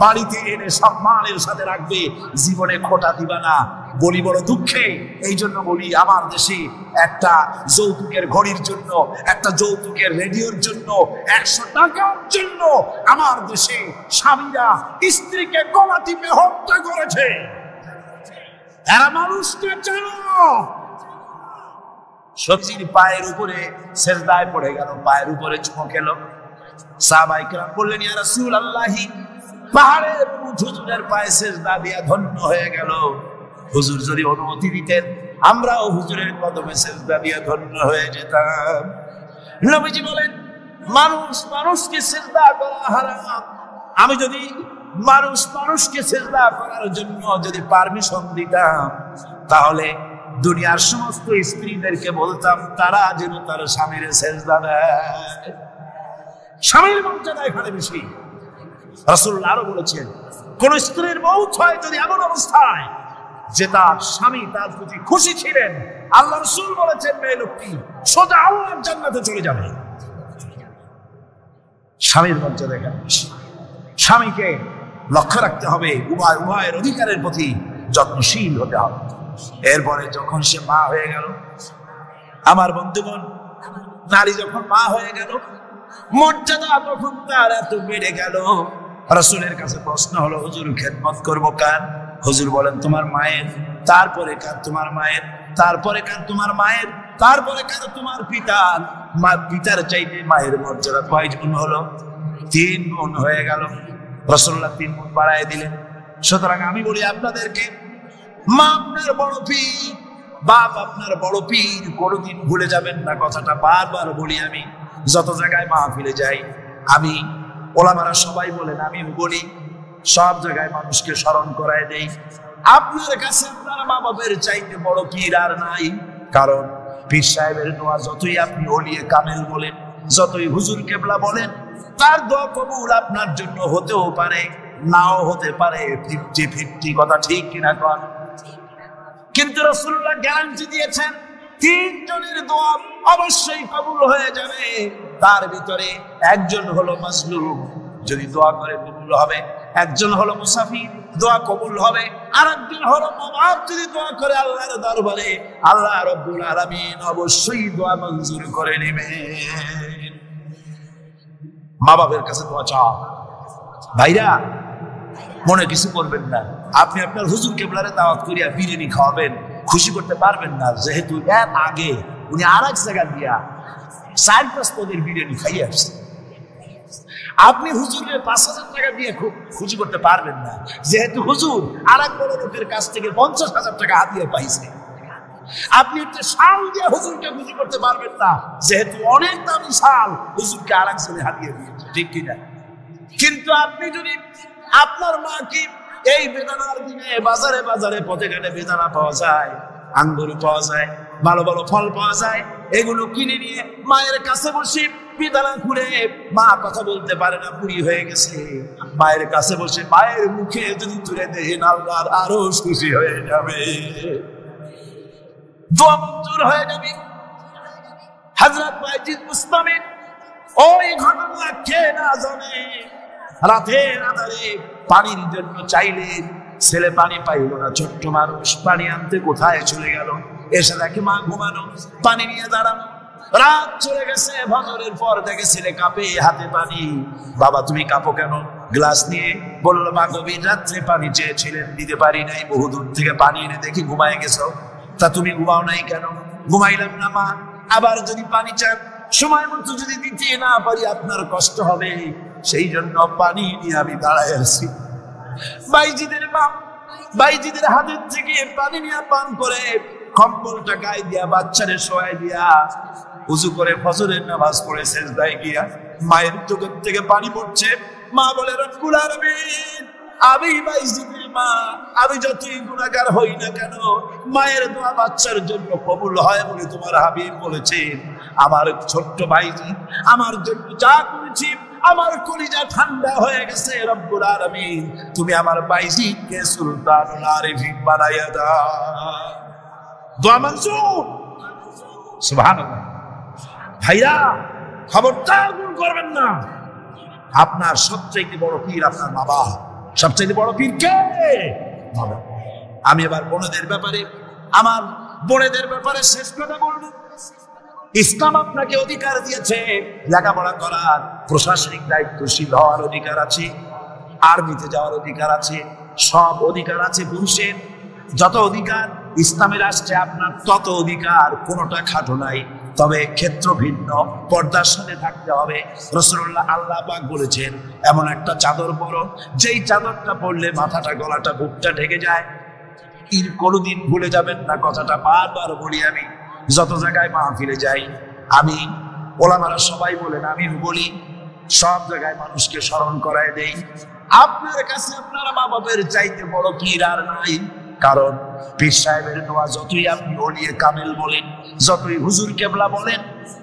বাড়িতে এনে সম্মানের সাথে রাখবে। জীবনে খোটা দিবা না। বলি বড় দুঃখে, এই জন্য বলি আমার দেশে একটা যৌতুকের ঘড়ির জন্য, একটা যৌতুকের রেডিওর জন্য, 100 টাকার জন্য আমার দেশে স্বামীরা স্ত্রীকে গলা টিপে হত্যা করেছে। এরা মানুষকে জানো। সবজির পায়ের উপরে সেজদায় পড়ে গেল, পায়ের উপরে চুমক এলো। সাহাবায়ে কেরাম বললেন, ইয়া রাসূলুল্লাহি, পাহাড়ের হুজুরের পায়ে সেজদা দিয়া ধন্য হয়ে গেল। হুজুর যদি অনুমতি দিতেন আমরাও হুজুরের কদমে সেজদা দিয়া ধন্য হয়ে যেতাম। নবীজি বলেন, মানুষ মানুষকে সেজদা করা হারাম। আমি যদি মানুষকে সেজদা করার জন্য যদি পারমিশন দিতাম, তাহলে দুনিয়ার সমস্ত স্ত্রীদেরকে বলতাম তারা যেন তার স্বামীর সেজদা দেয়। স্বামীর মর্যাদা এখানে বেশি। রাসূলুল্লাহ আরো বলেছেন, কোন স্ত্রীর মউত হয় যদি এমন অবস্থায় যে তার স্বামী তার প্রতি খুশি ছিলেন, আল্লাহ রাসূল বলেছেন মেয়ে লোকটি সোজা আল্লাহর জান্নাতে চলে যাবে। স্বামীর মর্যাদা এখানে বেশি। স্বামীকে লক্ষ্য রাখতে হবে, উভয়ের অধিকারের প্রতি যত্নশীল হতে হবে। এরপরে যখন সে মা হয়ে গেল, আমার বন্ধুগণ, নারী যখন মা হয়ে গেল, মর্যাদা তখন তার এত বেড়ে গেল। রাসূলের কাছে প্রশ্ন হলো, হুজুর খেদমত করবো কার? হুজুর বলেন, তোমার মায়ের, তারপরে কার? তোমার মায়ের, তারপরে কার? তোমার মায়ের, তারপরে কার? তোমার পিতার। পিতার চাইতে মায়ের মর্যাদা কয় গুণ হলো? 3 গুণ হয়ে গেল। রাসূলুল্লাহ 3 গুণ বাড়ায় দিলেন। সুতরাং আমি বলি আপনাদেরকে, মা আপনার বড় পীর, বাপ আপনার বড় পীর, কোনোদিন ভুলে যাবেন না। কথাটা বারবার বলি আমি, যত জায়গায় মাহফিলে যাই। আমি, ওলামারা সবাই বলেন, আমি বলি, সব জায়গায় মানুষকে স্মরণ করায় দেই, আপনার কাছে আপনার মা বাপের চাইতে বড় পীর আর নাই। কারণ পীর সাহেবের দোয়া যতই আপনি ওলিয়ে কামেল বলেন, যতই হুজুর কেবলা বলেন, তার দোয়া কবুল আপনার জন্য হতেও পারে, নাও হতে পারে। 50-50 কথা ঠিক কিনা কন? কিন্তু রাসূলুল্লাহ গ্যারান্টি দিয়েছেন 3 জনের দোয়া অবশ্যই কবুল হয়ে যাবে। তার ভিতরে একজন হলো মাজলুম, যদি দোয়া করে কবুল হবে। একজন হলো মুসাফির, দোয়া কবুল হবে। আর একজন হলো মুবাদ, যদি দোয়া করে আল্লাহর দরবারে আল্লাহ রাব্বুল আলামিন অবশ্যই দোয়া মঞ্জুর করে নেবেন। মা বাবার কাছে দোয়া চাও। ভাইরা, মনে কিছু করবেন না। আপনি আপনার হুজুর কেবলারে দাওয়াত করিয়া বিরিয়ানি খাওয়াবেন, খুশি করতে পারবেন না, যেহেতু এর আগে উনি আর এক জায়গা দিয়া 4-5 পদের বিরিয়ানি খাইয়ে আসছেন। আপনি হুজুরের 5,000 টাকা দিয়ে খুব খুশি করতে পারবেন না, যেহেতু হুজুর আর এক বড় লোকের কাছ থেকে 50,000 টাকা হাতিয়ে পাইছে। আপনি একটা শাল দিয়ে হুজুরকে খুশি করতে পারবেন না, যেহেতু অনেক দামি শাল হুজুরকে আর একজনে হাতিয়ে দিয়েছে। ঠিক কিনা? কিন্তু আপনি যদি আপনার মাকে, এই বেদানার দিনে বাজারে বাজারে পথে ঘাটে বেদানা পাওয়া যায়, আঙ্গুর পাওয়া যায়, ভালো ভালো ফল পাওয়া যায়, এগুলো কিনে নিয়ে মায়ের কাছে বসে বেদানা খুঁড়ে, মা কথা বলতে পারে না, বুড়ি হয়ে গেছে, মায়ের কাছে বসে মায়ের মুখে যদি তুলে দেন, আল্লাহ আরো খুশি হয়ে যাবে, দোয়া মঞ্জুর হয়ে যাবে। হযরত বাইজিদ বুস্তামি ওই ঘটনা কে না জানে। রাতের আধারে পানির জন্য চাইলে ছেলে পানি পাইল না, ছোট্ট মানুষ, পানি আনতে কোথায় চলে গেল, এসে দেখে মা ঘুমানো, পানি নিয়ে দাঁড়ানো। রাত চলে গেছে, ফজরের পর দেখে ছেলে কাঁপে, হাতে পানি। বাবা তুমি কাঁপো কেন? গ্লাস নিয়ে বলল, মা গভীর রাত্রে পানি চেয়েছিলেন, দিতে পারি নাই, বহু দূর থেকে পানি এনে দেখি ঘুমায় গেছো। তা তুমি ঘুমাও নাই কেন? ঘুমাইলাম না মা, আবার যদি পানি চান সময় মতো যদি দিতে না পারি আপনার কষ্ট হবে, সেই জন্য পানি নিয়ে আমি দাঁড়ায় আছি। বাইজিদের মা বাইজিদের হাতের থেকে পানি নিয়ে পান করে কম্বলটা গায়ে দিয়া বাচ্চারে শোয়াই দিয়া উযু করে ফজরের নামাজ পড়ে সেজদায় গিয়া মায়ের চোখের থেকে পানি পড়ছে। মা বলে, রব্বুল আলামিন, আমি বাইজিদের মা, আমি যতই গুনাহগার হই না কেন, মায়ের দোয়া বাচ্চার জন্য কবুল হয় বলে তোমার হাবিব বলেছেন। আমার ছোট্ট বাইজি আমার জন্য যা করেছি, আমার কলিজা ঠান্ডা হয়ে গেছে। রব্বুল আলামিন, তুমি আমার বাইজিকে সুলতানুল আরিফিন বানাইয়া দাও। দোয়া মঞ্জুর। সুবহানাল্লাহ। ভাইরা, খবরদার ভুল করবেন না। আপনার সবচেয়ে বড় পীর আপনার বাবা। সবচেয়ে বড় পীর কে? বাবা। আমি এবার বোনেদের ব্যাপারে, আমার বোনেদের ব্যাপারে শেষ কথা বলবো। ইসলাম আপনাকে অধিকার দিয়েছে লেখাপড়া করার, প্রশাসনিক দায়িত্বশীল হওয়ার অধিকার আছে, আর্মিতে যাওয়ার অধিকার আছে, সব অধিকার আছে পুরুষের। যত অধিকার ইসলামের রাষ্ট্রে আপনার তত অধিকার, কোনোটা খাটো নাই। তবে ক্ষেত্র ভিন্ন, পর্দার সাথে থাকতে হবে। রাসূলুল্লাহ আল্লাহ পাক বলেছেন, এমন একটা চাদর পরো যেই চাদরটা পরলে মাথাটা, গলাটা, বুকটা ঢেকে যায়। কোনোদিন ভুলে যাবেন না কথাটা, বারবার বলি আমি, যত জায়গায় মাহফিলে যাই আমি, ওলামারা সবাই বলেন, আমি বলি, সব জায়গায় মানুষকে স্মরণ করায় দেই, আপনার কাছে আপনার মা বাপের চাইতে বড় পীর আর নাই। কারণ পীর সাহেবের দোয়া যতই আপনি ওলিয়ে কামেল বলেন, যতই হুজুর কেবলা বলেন,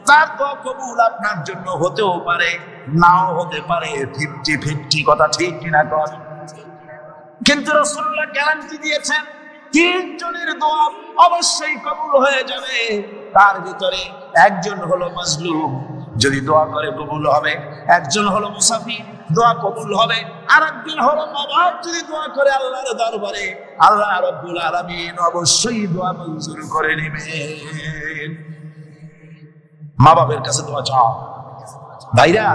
তার দোয়া কবুল আপনার জন্য হতেও পারে, নাও হতে পারে। 50-50 কথা ঠিক কিনা কর? কিন্তু রাসূলুল্লাহ গ্যারান্টি দিয়েছেন 3 জনের দোয়া অবশ্যই কবুল হয়ে যাবে। তার ভিতরে একজন হলো মাজলুম, যদি দোয়া করে কবুল হবে। একজন হলো মুসাফির, দোয়া কবুল হবে। আর একজন হলো মা বাপ, যদি দোয়া করে আল্লাহর দরবারে, আল্লাহ রাব্বুল আলামিন অবশ্যই দোয়া মঞ্জুর করে নেবেন। মা বাপের কাছে দোয়া চাও। ভাইরা,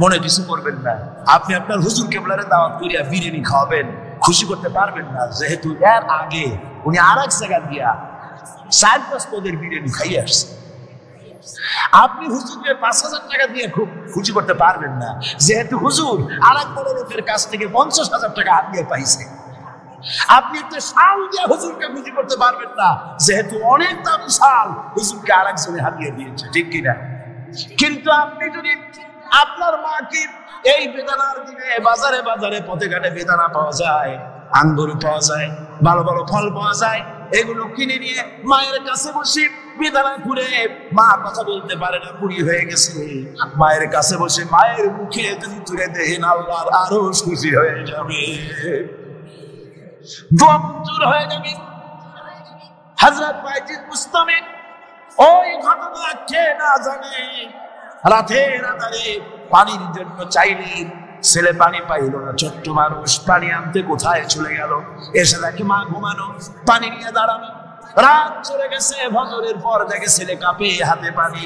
মনে কিছু করবেন না। আপনি আপনার হুজুর কেবলারে দাওয়াত করিয়া বিরিয়ানি খাওয়াবেন, খুশি করতে পারবেন না, যেহেতু এর আগে উনি আর এক জায়গা দিয়া 4-5 পদের বিরিয়ানি খাইয়ে আসছে। আপনি হুজুরকে 5,000 টাকা দিয়ে খুব খুশি করতে পারবেন না, যেহেতু হুজুর আর এক বড় লোকের কাছ থেকে 50,000 টাকা হাতিয়ে পাইছে। আপনি একটা শাল দিয়ে হুজুরকে খুশি করতে পারবেন না, যেহেতু অনেক দামি শাল হুজুরকে আর একজনে হাতিয়ে দিয়েছে, ঠিক কিনা? কিন্তু আপনি যদি আপনার মাকে, এই বেদানার দিনে বাজারে বাজারে পথে ঘাটে বেদানা পাওয়া যায়, আঙ্গুর পাওয়া যায়, ভালো ভালো ফল পাওয়া যায়, এগুলো কিনে নিয়ে মায়ের কাছে বসে বেদানা ঘুরে, মা কথা বলতে পারে না, বুড়ি হয়ে গেছে, মায়ের কাছে বসে মায়ের মুখে যদি তুলে দেন, আল্লাহর আরো খুশি হয়ে যাবে, দোয়া মঞ্জুর হয়ে যাবে। হযরত বাইজিদ বুস্তামি ওই ঘটনা কে না জানে, রাতের আধারে পানির জন্য চাইলেন, ছেলে পানি পাইল না। ছোট্ট মানুষ, পানি আনতে কোথায় চলে গেল, এসে দেখে মা ঘুমানো, পানি নিয়ে দাঁড়ানো। রাত চলে গেছে, ফজরের পর দেখে ছেলে কাঁপে, হাতে পানি।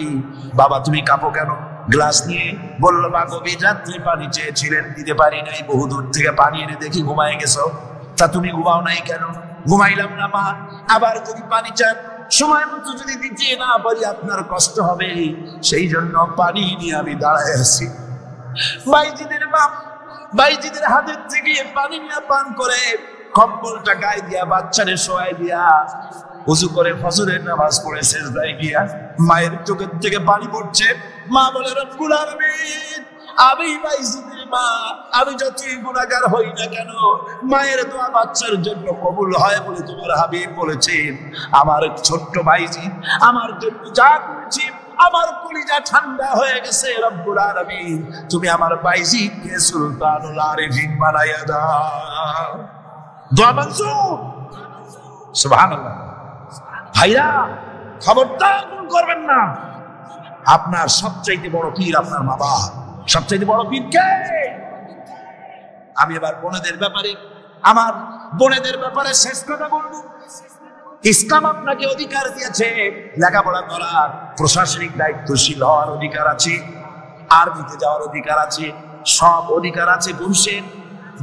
বাবা তুমি কাঁপো কেন? গ্লাস নিয়ে বললো, মা গভীর রাত্রে পানি চেয়েছিলেন, দিতে পারি নাই, বহু দূর থেকে পানি এনে দেখি ঘুমায় গেছো। তা তুমি ঘুমাও নাই কেন? ঘুমাইলাম না মা, আবার যদি পানি চান সময় মতো যদি দিতে না পারি আপনার কষ্ট হবে, সেই জন্য পানি নিয়ে আমি দাঁড়ায় আছি। বাইজিদের বাপ বাইজিদের হাতের থেকে পানি নিয়ে পান করে কম্বলটা গায়ে দিয়া বাচ্চারে শোয়াই দিয়া উযু করে ফজরের নামাজ পড়ে সেজদায় গিয়া মায়ের চোখের থেকে পানি পড়ছে। মা বলে, রব্বুল আলামিন, আমি বাইজিদের মা, আমি যতই গুনাহগার হই না কেন, মায়ের দোয়া বাচ্চার জন্য কবুল হয় বলে তোমার হাবিব বলেছেন। আমার ছোট্ট বাইজি আমার জন্য যা করেছি, আমার কলিজা ঠান্ডা হয়ে গেছে। রব্বুল আলামিন, তুমি আমার বাইজিকে সুলতানুল আরিফিন বানাইয়া দাও। দোয়া মঞ্জুর। সুবহানাল্লাহ। ভাইরা, খবরদার ভুল করবেন না। আপনার সবচেয়ে বড় পীর আপনার মা বাবা। সবচেয়ে বড় পীর কে? আমি এবার বোনেদের ব্যাপারে, আমার বোনেদের ব্যাপারে শেষ কথা বলবো। ইসলাম আপনাকে অধিকার দিয়েছে লেখাপড়া করার, প্রশাসনিক দায়িত্বশীল হওয়ার অধিকার আছে, আর্মিতে যাওয়ার অধিকার আছে, সব অধিকার আছে পুরুষের।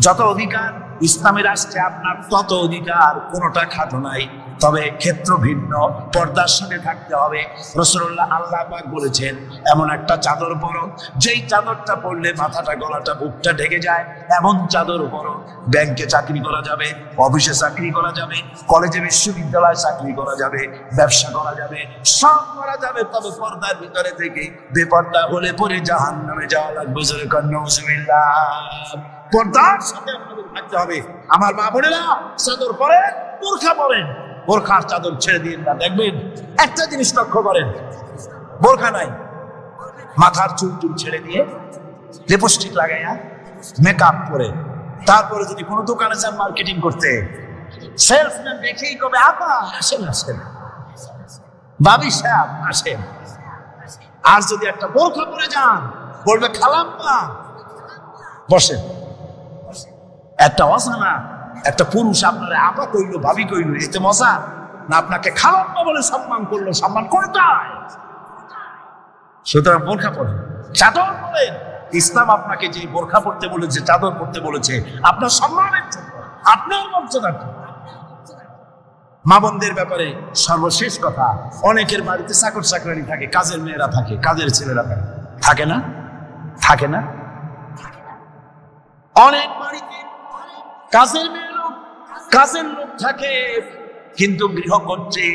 যত অধিকার ইসলামের রাষ্ট্রে আপনার তত অধিকার, কোনোটা খাটো নাই। তবে ক্ষেত্র ভিন্ন, পর্দার সাথে থাকতে হবে। রাসূলুল্লাহ আল্লাহ পাক বলেছেন এমন একটা চাদর পরো যেই চাদরটা পরলে মাথাটা, গলাটা, বুকটা ঢেকে যায়, এমন চাদর পরো। ব্যাংকে চাকরি করা যাবে, অফিসে চাকরি করা যাবে, কলেজে বিশ্ববিদ্যালয়ে চাকরি করা যাবে, ব্যবসা করা যাবে, সব করা যাবে, তবে পর্দার ভিতরে থেকে। বেপর্দা হলে পরে জাহান্নামে যাওয়া লাগবে। জোরে কর নাউযুবিল্লাহ। পর্দার সাথে আপনাদের থাকতে হবে। আমার মা বোনেরা, চাদর পরেন, বোরখা পরেন, বোরখার চাদর ছেড়ে দিন না। দেখবেন একটা জিনিস লক্ষ্য করেন, বোরখা নাই, মাথার চুল টুল ছেড়ে দিয়ে লিপস্টিক লাগাইয়া মেকআপ করে, তারপরে যদি কোনো দোকানে যান মার্কেটিং করতে, সেলসম্যান দেখেই কবে আপা আসেন, আসেন বাবি সাহেব আসেন। আর যদি একটা বোরখা পরে যান বলবে খালাম্মা বসেন। একটা অজানা একটা পুরুষ আপনার আপা কইলো, ভাবি কইলো, এতে মজা না? আপনাকে খালাম্মা বলে সম্মান করলো, সম্মান কোনটায়? সুতরাং বোরখা পরেন, চাদর পরেন। ইসলাম আপনাকে যে বোরখা পড়তে বলেছে, চাদর পড়তে বলেছে, আপনার সম্মানের জন্য, আপনার মর্যাদার জন্য। মা বোনদের ব্যাপারে সর্বশেষ কথা, অনেকের বাড়িতে চাকর চাকরানি থাকে, কাজের মেয়েরা থাকে, কাজের ছেলেরা থাকে, থাকে না? থাকে না? অনেক বাড়িতে কাজের মেয়ে লোক, কাজের লোক থাকে, কিন্তু গৃহকর্ত্রী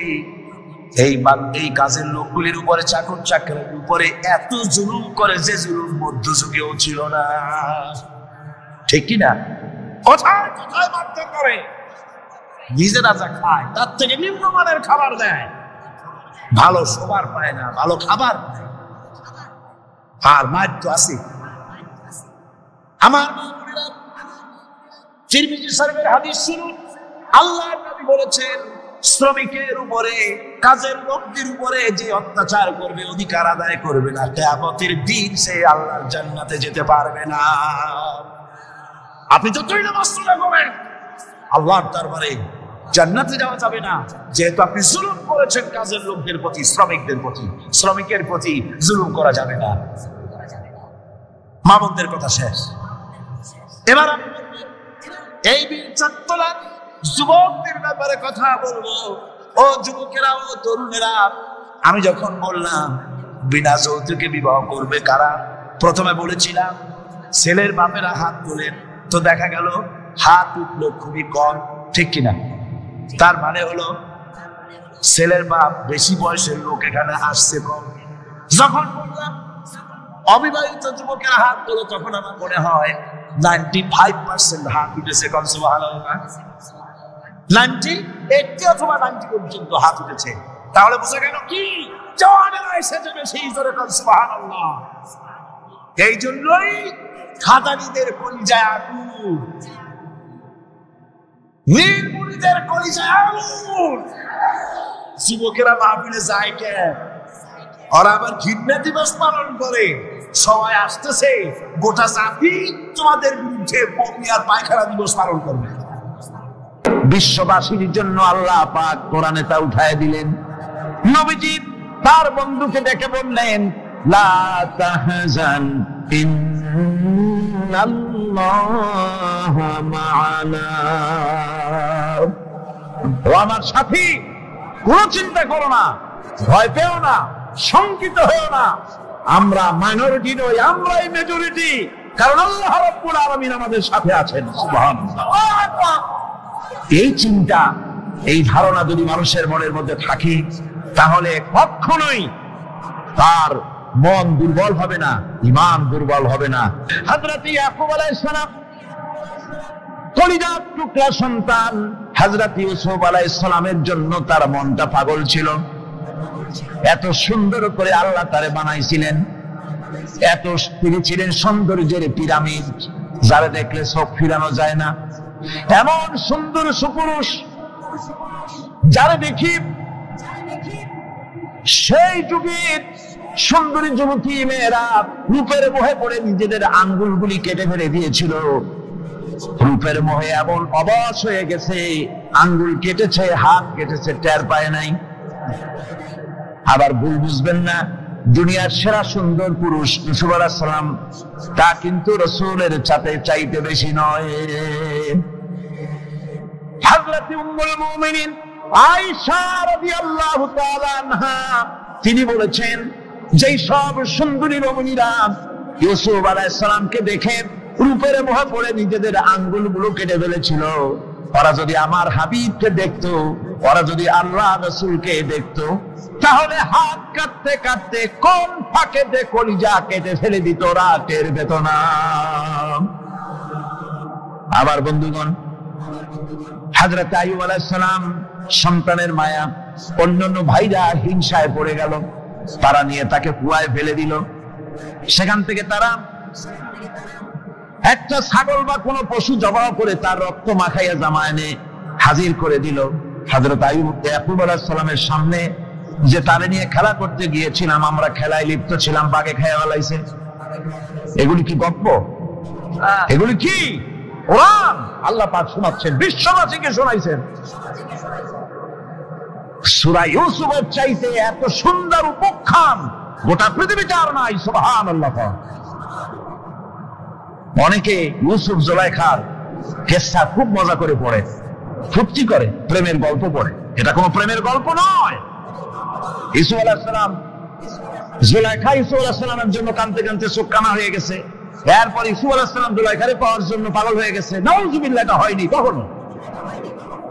এই কাজের লোকগুলির উপরে, চাকর চাকরানির উপরে এত জুলুম করে যে জুলুম মধ্যযুগেও ছিল না। ঠিক কিনা? কোথায় কোথায় মারধর করে, নিজেরা যা খায় তার থেকে নিম্নমানের খাবার দেয়, ভালো শোবার পায় না, ভালো খাবার পায়। আর মার তো আছে। আমার তিরমিজি শরীফের হাদিস শুনুন, আল্লাহর নবী বলেছেন শ্রমিকের উপরে, কাজের লোকদের উপরে যে অত্যাচার করবে, অধিকার আদায় করবে না, কিয়ামতের দিন সে আল্লাহর জান্নাতে যেতে পারবে না। আপনি যতই নামাজ রোজা করেন, আল্লাহর দরবারে জান্নাতে যাওয়া যাবে না, যেহেতু আপনি জুলুম করেছেন কাজের লোকদের প্রতি, শ্রমিকদের প্রতি। শ্রমিকের প্রতি জুলুম করা যাবে না। মা বোনদের কথা শেষ। এবার আমি এই চারতলার যুবকদের ব্যাপারে কথা বলবো। ও যুবকেরা, ও তরুণেরা, আমি যখন বললাম বিনা যৌতুকে বিবাহ করবে কারা, প্রথমে বলেছিলাম ছেলের বাপেরা হাত তোলেন, তো দেখা গেল হাত উঠলো খুবই কম। ঠিক কিনা? তার মানে হলো ছেলের বাপ, বেশি বয়সের লোক এখানে আসছে কম। যখন বললাম অবিবাহিত যুবকেরা হাত তোলো, তখন আমার মনে হয় 95% হাত উঠেছে। কম সুবহানাল্লাহ। 80 অথবা 90 পর্যন্ত হাত উঠেছে। তাহলে বোঝা গেল কি, জওয়ানেরা এসেছে বেশি। জোরে কম সুবহানাল্লাহ। এই জন্যই খাদানিদের কলিজায় আগুন, নীলমণিদের কলিজায় আগুন। যুবকেরা মাহফিলে যায় কেন? ওরা আবার ঘৃণা দিবস পালন করে। সবাই আসতেছে, গোটা জাতি তোমাদের বিরুদ্ধে বমি আর পায়খানা দিবস পালন করবে। বিশ্ববাসীর জন্য আল্লাহ পাক কোরআনে তা উঠায় দিলেন। নবীজি তার বন্ধুকে ডেকে বললেন, লা তাহজান ইন্নাল্লাহা মা'ানা। ও আমার সাথী, কোনো চিন্তা করো না, ভয় পেও না, শঙ্কিত হও না। আমরা মাইনরিটি নই, আমরাই মেজরিটি, কারণ আল্লাহ রাব্বুল আলামিন আমাদের সাথে আছেন। সুবহানাল্লাহ। এই চিন্তা, এই ধারণা যদি মানুষের মনের মধ্যে থাকে, তাহলে কখনোই তার মন দুর্বল হবে না, ঈমান দুর্বল হবে না। হযরত ইয়াকুব আলাইহিস সালাম, কলিজার টুকরা সন্তান হযরত ইউসুফ আলাইহিস সালামের জন্য তার মনটা পাগল ছিল। এত সুন্দর করে আল্লাহ তারে বানাইছিলেন, এত তিনি ছিলেন সৌন্দর্যের পিরামিড, যারা দেখলে চোখ ফিরানো যায় না। এমন সুন্দর সুপুরুষ, যারা দেখি সেই যুগের সুন্দরী যুবতী মেয়েরা রূপের মোহে পড়ে নিজেদের আঙ্গুলগুলি কেটে ফেলে দিয়েছিল। রূপের মোহে এমন অবশ হয়ে গেছে, আঙ্গুল কেটেছে, হাত কেটেছে, টের পায় নাই। আবার ভুল বুঝবেন না, দুনিয়ার সেরা সুন্দর পুরুষ ইউসুফ আলাইহিস সালাম, তা কিন্তু রাসূলের চাইতে বেশি নয়। হযরত উম্মুল মুমিনিন আয়েশা রাদিয়াল্লাহু তাআলা আনহা তিনি বলেছেন, যেই সব সুন্দরী রমণীরা ইউসুফ আলাইহিস সালামকে দেখে রূপের মোহে পড়ে নিজেদের আঙ্গুলগুলো কেটে ফেলেছিল, ওরা যদি আমার হাবিবকে দেখতো, ওরা যদি আল্লাহ রাসূলকে দেখতো, তাহলে হাত কাটতে কাটতে কোন ফাঁকেতে কলিজা কেটে ফেলে দিত, ওরা টের পেত না। আবার বন্ধুগণ, হযরত আইয়ুব আলাইহিস সালাম সন্তানের মায়া, অন্যান্য ভাইরা হিংসায় পড়ে গেল, তারা নিয়ে তাকে কুয়ায় ফেলে দিল। সেখান থেকে তারা একটা ছাগল বা কোনো পশু জবাই করে তার রক্ত মাখাইয়া জামা এনে হাজির করে দিল। হযরত ইয়াকুব আলাইহিস সালামের সামনে যে তারে নিয়ে খেলা করতে গিয়েছিলাম, আমরা খেলায় লিপ্ত ছিলাম, বাগে খেয়ে ফেলাইছে। এগুলি কি গল্প? এগুলি কি কোরআন? আল্লাহ পাক শোনাচ্ছেন, বিশ্ববাসীকে শোনাইছেন। সূরা ইউসুফের চাইতে এত সুন্দর উপাখ্যান গোটা পৃথিবীতে আর নাই। সুবহানাল্লাহ। অনেকে ইউসুফ জুলাইখার কিসসা খুব মজা করে পড়ে, ফুর্তি করে, প্রেমের গল্প পড়ে। এটা কোনো প্রেমের গল্প নয়। ইউসুফ আলাইহিস সালাম, জুলাইখা ইউসুফ আলাইহিস সালামের জন্য কাঁদতে কাঁদতে চোখ কানা হয়ে গেছে। এরপর ইউসুফ আলাইহিস সালাম জুলাইখারে পাওয়ার জন্য পাগল হয়ে গেছে। নাউযুবিল্লাহ, এটা হয়নি কখনো।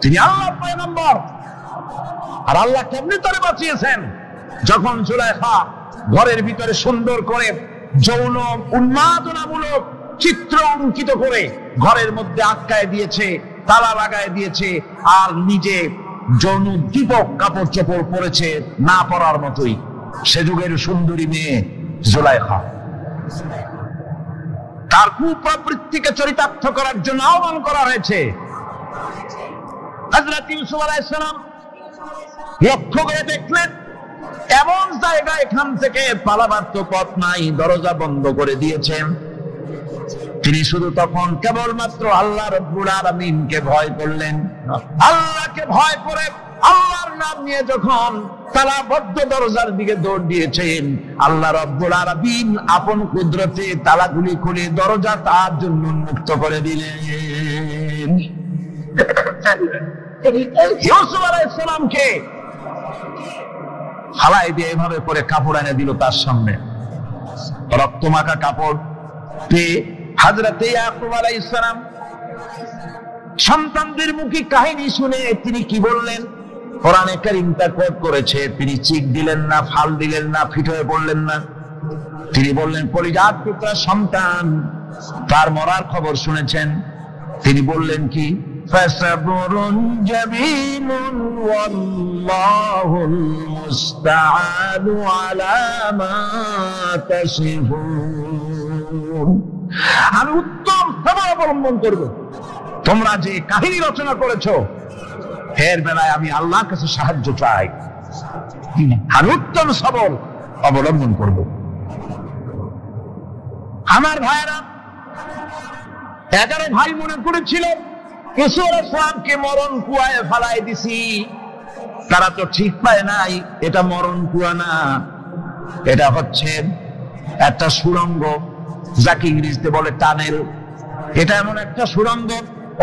তিনি আল্লাহর পয়গম্বর, আর আল্লাহ কেমনি তারে বাঁচিয়েছেন। যখন জুলাইখা ঘরের ভিতরে সুন্দর করে যৌন উন্মাদনামূলক চিত্র অঙ্কিত করে ঘরের মধ্যে আটকায় দিয়েছে, তালা লাগায় দিয়েছে, আর নিজে যৌন দীপক কাপড় চোপড় পরেছে না পরার মতোই। সে যুগের সুন্দরী মেয়ে জুলাইখা। তার কুপ্রবৃত্তিকে চরিতার্থ করার জন্য আহ্বান করা হয়েছে। হযরত ইউসুফ আলাইহিস সালাম লক্ষ্য করে দেখলেন এমন জায়গা, এখান থেকে পালাবার তো পথ নাই, দরজা বন্ধ করে দিয়েছেন। তিনি শুধু তখন কেবলমাত্র আল্লাহ রাব্বুল আলামিনকে ভয় করলেন। আল্লাহকে ভয় করে আল্লাহর নাম নিয়ে যখন তালাবদ্ধ দরজার দিকে দৌড় দিয়েছেন, আল্লাহ রাব্বুল আলামিন আপন কুদরতে তালাগুলি খুলে দরজা তার জন্য উন্মুক্ত করে দিলেন। ইউসুফ আলাইহিস সালামকে হালাই দিয়ে এভাবে করে কাপড় এনে দিল তার সামনে, রক্তমাখা কাপড় পেয়ে হযরত ইয়াকুব আলাইহিস সালাম সন্তানদের মুখে কাহিনী শুনে তিনি কি বললেন? কোরআনে কারীম তা কোট করেছে। তিনি চিক দিলেন না, ফাল দিলেন না, ফিট হয়ে পড়লেন না। তিনি বললেন, কলিজার টুকরা সন্তান, তার মরার খবর শুনেছেন। তিনি বললেন কি? ফাসাবরুন জামিলুন ওয়াল্লাহুল মুস্তাআনু আলা মা তাসিফুন। আমি উত্তম সবর অবলম্বন করব। তোমরা যে কাহিনী রচনা করেছো এর বেলায় আমি আল্লাহর কাছে সাহায্য চাই। আমি উত্তম সবর অবলম্বন করব। আমার ভাইরা, 11 ভাই মনে করেছিল ইউসুফ আলাইহিস সালামকে মরণ কুয়ায় ফেলাই দিছি। তারা তো ঠিক পায় নাই, এটা মরণ কুয়া না, এটা হচ্ছে একটা সুড়ঙ্গ, যাকে ইংরেজিতে বলে টানেল। এটা এমন একটা সুড়ঙ্গ,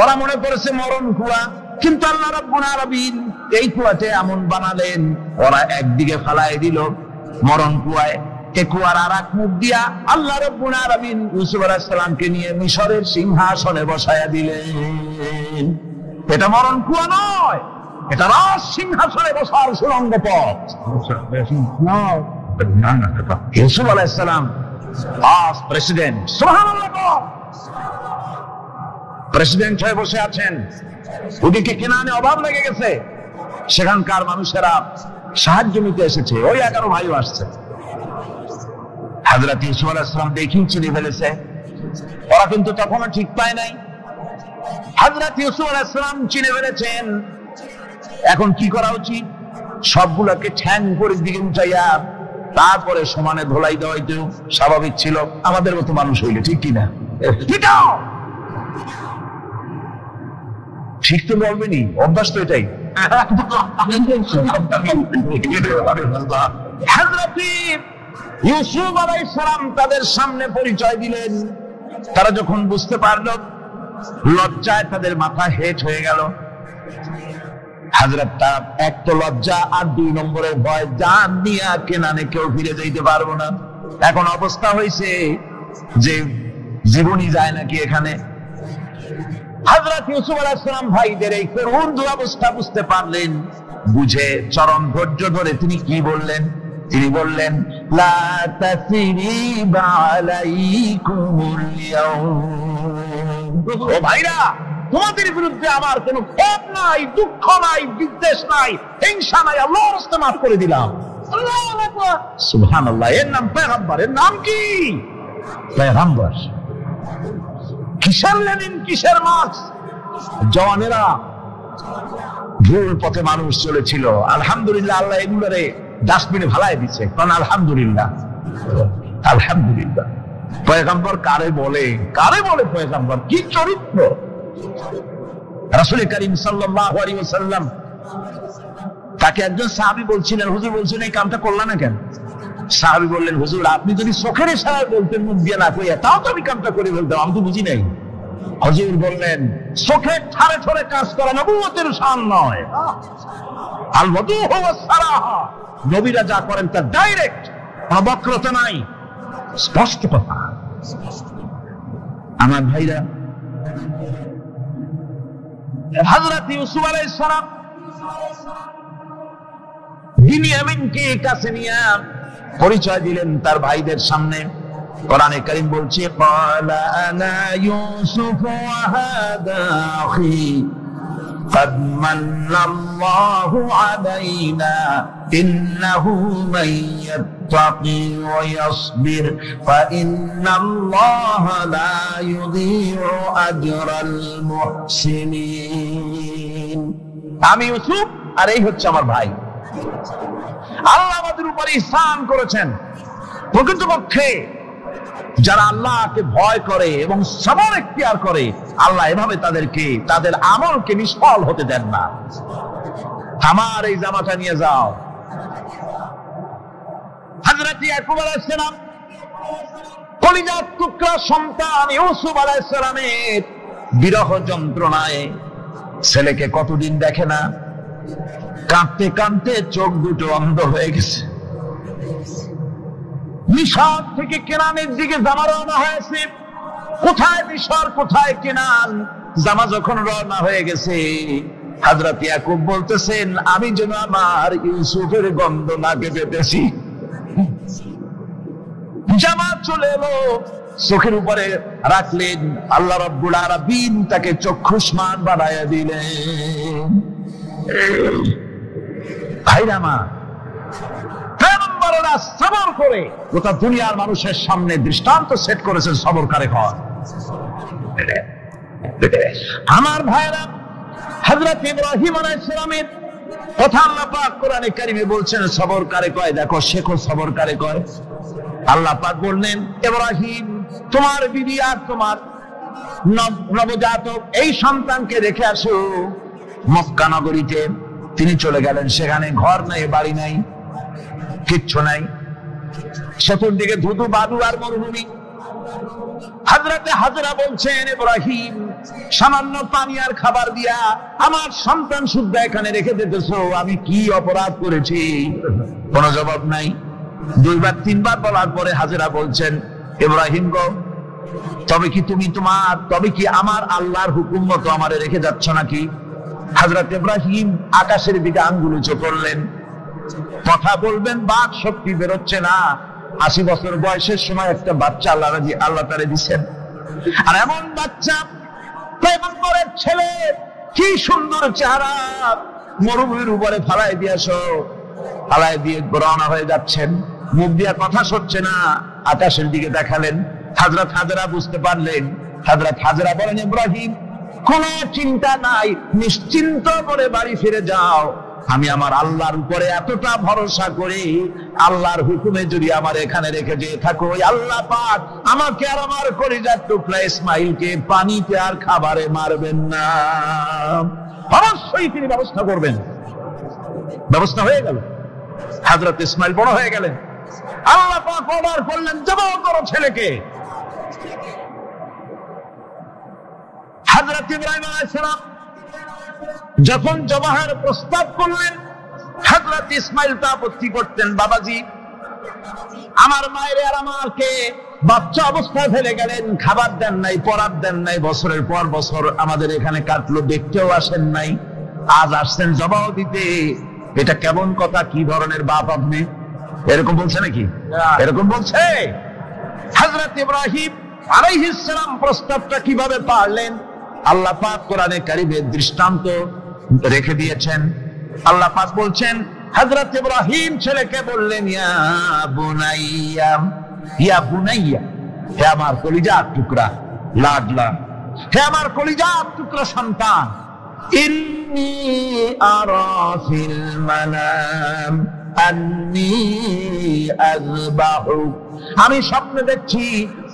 ওরা মনে করেছে মরণ কুয়া। কিন্তু আল্লাহ রাব্বুল আলামিন এই কুয়াতে এমন বানালেন, ওরা একদিকে ফেলাই দিল মরণ কুয়ায়, এই কুয়ার আর এক মুখ দিয়া আল্লাহ রাব্বুল আলামিন ইউসুফ আলাইহিস সালামকে নিয়ে মিশরের সিংহাসনে বসায়া দিলেন। এটা মরণ কুয়া নয়, এটা রাজ সিংহাসনে বসার সুড়ঙ্গ পথ। ইউসুফ আলাইহিস সালাম আজ প্রেসিডেন্ট, সুবহানাল্লাহ, প্রেসিডেন্ট হয়ে বসে আছেন। ওদিকে কেনানে অভাব লেগে গেছে, সেখানকার মানুষেরা সাহায্য নিতে এসেছে। ওই 11 ভাইও আসছে। হযরত ইউসুফ আলাইহিস সালাম দেখেই চিনে ফেলেছে, ওরা কিন্তু তখনও ঠিক পায় নাই। হযরত ইউসুফ আলাইহিস সালাম চিনে ফেলেছেন। এখন কি করা উচিত? সবগুলোকে ঠ্যাং উপরের দিকে উঠাইয়া তারপরে সমানে ধোলাই দেওয়াই তো স্বাভাবিক ছিল, আমাদের মতো মানুষ হইলে, ঠিক কিনা? ঠিক তো বলবেনি, অভ্যাস তো এটাই। হযরত ইউসুফ আলাইহিস সালাম তাদের সামনে পরিচয় দিলেন। তারা যখন বুঝতে পারল, লজ্জায় তাদের মাথা হেট হয়ে গেল। হাজরাতটা এক তো লজ্জা আর 2 নম্বরের ভয়, জান নিয়ে কেনানে কেউ ফিরে যাইতে পারবো না। এখন অবস্থা হয়েছে যে জীবনই যায় নাকি এখানে। হযরত ইউসুফ আলাইহিস সালাম ভাইদের এই করুণ দুরবস্থা বুঝতে পারলেন, বুঝে চরম ধৈর্য ধরে তিনি কি বললেন? তিনি বললেন, লা তাসরিবা আলাইকুমুল ইয়াউম। ও ভাইরা, তোমাদের বিরুদ্ধে আমার কোনো ক্ষোভ নাই, দুঃখ নাই, বিদ্বেষ নাই, হিংসা নাই, আল্লাহর রাস্তায় মাফ করে দিলাম। আল্লাহু আকবার, সুবহানাল্লাহ। এর নাম পয়গম্বর। এর নাম কি? পয়গম্বর। কিসের লেনিন, কিসের মার্কস? জওয়ানেরা, ভুল পথে মানুষ চলেছিল, আলহামদুলিল্লাহ আল্লাহ এগুলোরে ডাস্টবিনে ফালাই দিচ্ছে। কারণ আলহামদুলিল্লাহ, আলহামদুলিল্লাহ। পয়গম্বর কারে বলে? কারে বলে পয়গম্বর? কি চরিত্র! রাসূল করিম সাল্লাল্লাহু আলাইহি ওয়াসাল্লাম তাকে একজন সাহাবী বলছিলেন, হুজুর বলছেন এই কামটা করলা না কেন? সাহাবী বললেন, হুজুর আপনি যদি চোখের ইশারায় বলতেন, মুখ দিয়ে না কইয়া, তাও তো আমি কামটা করে ফেলতাম, আমি তো বুঝি নাই। হুজুর বললেন, চোখের ঠারে ঠারে কাজ করা নবুয়তের শান নয়। আল ওয়াদুহু ওয়াস সারাহা, নবীরা যা করেন তা ডাইরেক্ট, কোনো বক্রতা নাই, স্পষ্ট কথা। আমার ভাইরা, হযরত ইউসুফ আলাইহিস সালাম বিনিয়ামিনকে কাছে নিয়ে পরিচয় দিলেন তার ভাইদের সামনে। কোরআনে কারীম বলছে, ক্বালা আনা ইউসুফ ওয়া হাদা আখি قد من الله علينا إنه من يتقي ويصبر فإن الله لا يضيع أجر المحسنين। আমি ইউসুফ আর এই হচ্ছে আমার ভাই। আল্লাহ আমাদের উপর ইহসান করেছেন। প্রকৃতপক্ষে যারা আল্লাহকে ভয় করে এবং সবর ইখতিয়ার করে, আল্লাহ এভাবে তাদেরকে তাদের আমলকে নিষ্ফল হতে দেন না। আমার এই জামাটা নিয়ে যাও। হযরত ইয়াকুব আলাইহিস সালাম কলিজার টুকরা সন্তান ইউসুফ আলাইহিস সালামের বিরহ যন্ত্রণায় ছেলেকে কতদিন দেখে না, কাঁদতে কাঁদতে চোখ দুটো অন্ধ হয়ে গেছে। মিশর থেকে কেনানের দিকে জামা রওনা হয়েছে। কোথায় মিশর, কোথায় কেনান? জামা যখন রওনা হয়ে গেছে, হযরত ইয়াকুব বলতেছেন, আমি যেন আমার ইউসুফের গন্ধ নাকে পেতেছি। জামা চলে এলো, চোখের উপরে রাখলেন, আল্লাহ রাব্বুল আলামিন তাকে চক্ষুষ্মান বানায়া দিলেন। ভাইরা আমার, পয়গম্বরেরা সবর করে গোটা দুনিয়ার মানুষের সামনে দৃষ্টান্ত সেট করেছেন সবর কারে হয়। আমার ভাইরা, হযরত ইব্রাহিম আলাইহিস সালামের কথা আল্লাহ পাক কোরআনে কারিমে বলছেন সবর কারে কয়। দেখো, শেখো সবর কারে কয়। আল্লাহ পাক বললেন, ইব্রাহিম তোমার বিবি আর তোমার নবজাতক এই সন্তানকে রেখে আসো মক্কা নগরীতে। তিনি চলে গেলেন, সেখানে ঘর নাই, বাড়ি নাই, কিচ্ছু নাই, চতুর্দিকে ধুধু বালু আর মরুভূমি। হযরতে হাজরা বলছেন, ইব্রাহিম সামান্য পানি আর খাবার দিয়া আমার সন্তান শুদ্ধ এখানে রেখে দিতেছো, আমি কি অপরাধ করেছি? কোনো জবাব নাই। 2 বার 3 বার বলার পরে হাজরা বলছেন, ইব্রাহিম গো, তবে কি আমার আল্লাহর হুকুম মতো আমারে রেখে যাচ্ছ নাকি? হযরত ইব্রাহিম আকাশের দিকে আঙ্গুল উঁচু করলেন। কথা বলবেন, বাক শক্তি বেরোচ্ছে না। 80 বছর বয়সের সময় একটা বাচ্চা আল্লাহ তারে দিচ্ছেন। আর এমন বাচ্চা, পয়গম্বরের ছেলে, কি সুন্দর চেহারা, মরুভূমির উপরে ফালাই দিয়েছো। ফালাই দিয়ে রওনা হয়ে যাচ্ছেন, মুখ দিয়ে কথা সরছে না, আকাশের দিকে দেখালেন। হযরত হাজরা বুঝতে পারলেন। হযরত হাজরা বলেন, ইব্রাহিম কোন চিন্তা নাই, নিশ্চিন্ত করে বাড়ি ফিরে যাও। আমি আমার আল্লাহর উপরে এতটা ভরসা করি, আল্লাহর হুকুমে যদি আমার এখানে রেখে যেয়ে থাকো, আল্লাহ পাক আমাকে আর আমার কলিজার টুকরা ইসমাইলকে পানিতে আর খাবারে মারবেন না, অবশ্যই তিনি ব্যবস্থা করবেন। ব্যবস্থা হয়ে গেল। হযরত ইসমাইল বড় হয়ে গেলেন। আল্লাহ পাক অর্ডার করলেন, জবাহ করো ছেলেকে। হযরত ইব্রাহিম আলাইহিস সালাম যখন জবাহের প্রস্তাব করলেন, হযরত ইসমাইল তা আপত্তি করতেন, বাবাজি আমার মায়ের আর আমাকে বাচ্চা অবস্থায় ফেলে গেলেন, খাবার দেন নাই, পরার দেন নাই, বছরের পর বছর আমাদের এখানে কাটলো, দেখতেও আসেন নাই, আজ আসছেন জবাব দিতে, এটা কেমন কথা, কি ধরনের বাপ আপনি? এরকম বলছে নাকি? এরকম বলছে। হযরত ইব্রাহিম আলাইহিস সালাম প্রস্তাবটা কিভাবে পারলেন? আল্লাহ পাক কোরআনে কারিমে দৃষ্টান্ত রেখে দিয়েছেন। আল্লাহ পাক বলছেন, হযরত ইব্রাহিম ছেলেকে বললেন, ইয়া বুনাইয়া, ইয়া বুনাইয়া, হে আমার কলিজার টুকরা, লাডলা, হে আমার কলিজার টুকরা সন্তান, ইন্নী আরা ফিল মানাম আন্নী আযবাহু, আমি স্বপ্নে দেখছি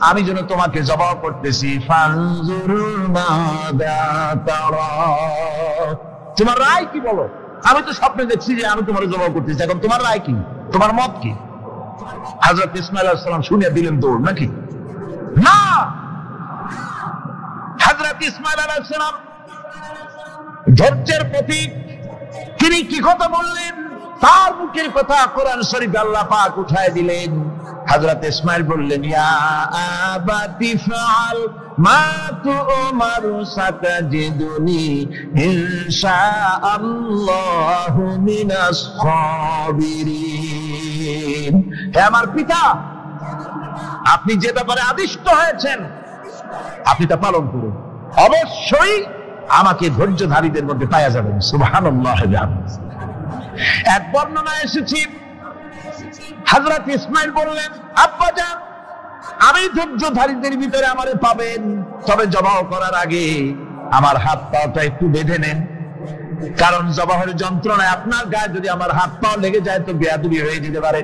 আমি যেন তোমাকে জবাহ করতেছি, ফানজুর মাযা তারা, তোমার রায় কি বলো? আমি তো স্বপ্নে দেখছি যে আমি তোমার জবাহ করতেছি, এখন তোমার রায় কি, তোমার মত কি? হযরত ইসমাঈল আলাইহিস সালাম শুনে দিলেন দৌড়, নাকি না? হযরত ইসমাঈল আলাইহিস সালাম ধৈর্যের প্রতীক, তিনি কি কথা বললেন? তার মুখের কথা কোরআন শরীফে আল্লাহ পাক উঠায় দিলেন। হযরত ইসমাঈল বললেন, ইয়া আবাতি ফাআল মা তু'মারু সাতাজিদুনি ইনশাআল্লাহু মিনাস সাবিরিন, হে আমার পিতা, আপনি যে ব্যাপারে আদিষ্ট হয়েছেন আপনি তা পালন করুন, অবশ্যই আমাকে ধৈর্যধারীদের মধ্যে পাওয়া যাবেন। সুবহানাল্লাহ। এক বর্ণনা এসেছে, হযরত ইসমাঈল বললেন, আব্বাজান আমি ধৈর্যধারীদের ভিতরে আমারে পাবেন, তবে জবাহ করার আগে আমার হাত পাটা একটু বেঁধে নেন, কারণ জবাহের যন্ত্রণায় আপনার গায়ে যদি আমার হাত পা লেগে যায় তো বেয়াদবি হয়ে যেতে পারে,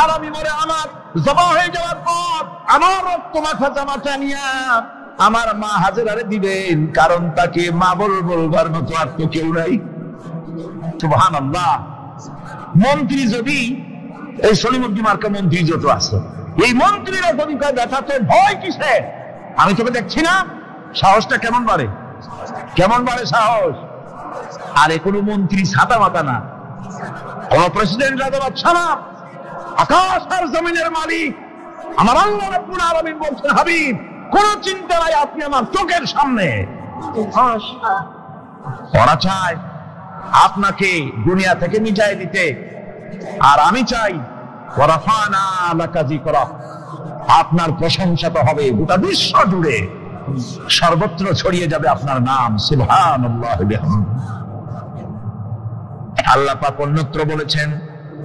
আর আমি মরে আমার জবাহ হয়ে যাওয়ার পর আমার রক্ত মাখা জামাটা নিয়ে আমার মা হাজেরারে দিবেন, কারণ তাকে মা বলবার মতো আর তো কেউ নাই। সুবহানাল্লাহ। মন্ত্রী যদি, এই সলিমুদ্দিন মার্কা মন্ত্রী যত আছে, এই মন্ত্রীরা যদি দেখাতে ভয় কিসে? আমি তোকে দেখছি না, সাহসটা কেমন বাড়ে, কেমন বাড়ে সাহস। আরে কোনো মন্ত্রী ছাতা মাতা না, কোন প্রেসিডেন্ট রাজা বাদশা না, আকাশ আর জমিনের মালিক আমার আল্লাহ রাব্বুল আলামিন বলছেন, হাবিব কোন চিন্তা নাই, আপনি আমার চোখের সামনে। ওরা চায় আপনাকে দুনিয়া থেকে মিটাই দিতে, আর আমি চাই ওয়ারাফানা লাকা যিকরাক, আপনার প্রশংসা তো হবে গোটা বিশ্ব জুড়ে, সর্বত্র ছড়িয়ে যাবে আপনার নাম। সুবহানাল্লাহ। আল্লাহ পাক অন্যত্র বলেছেন,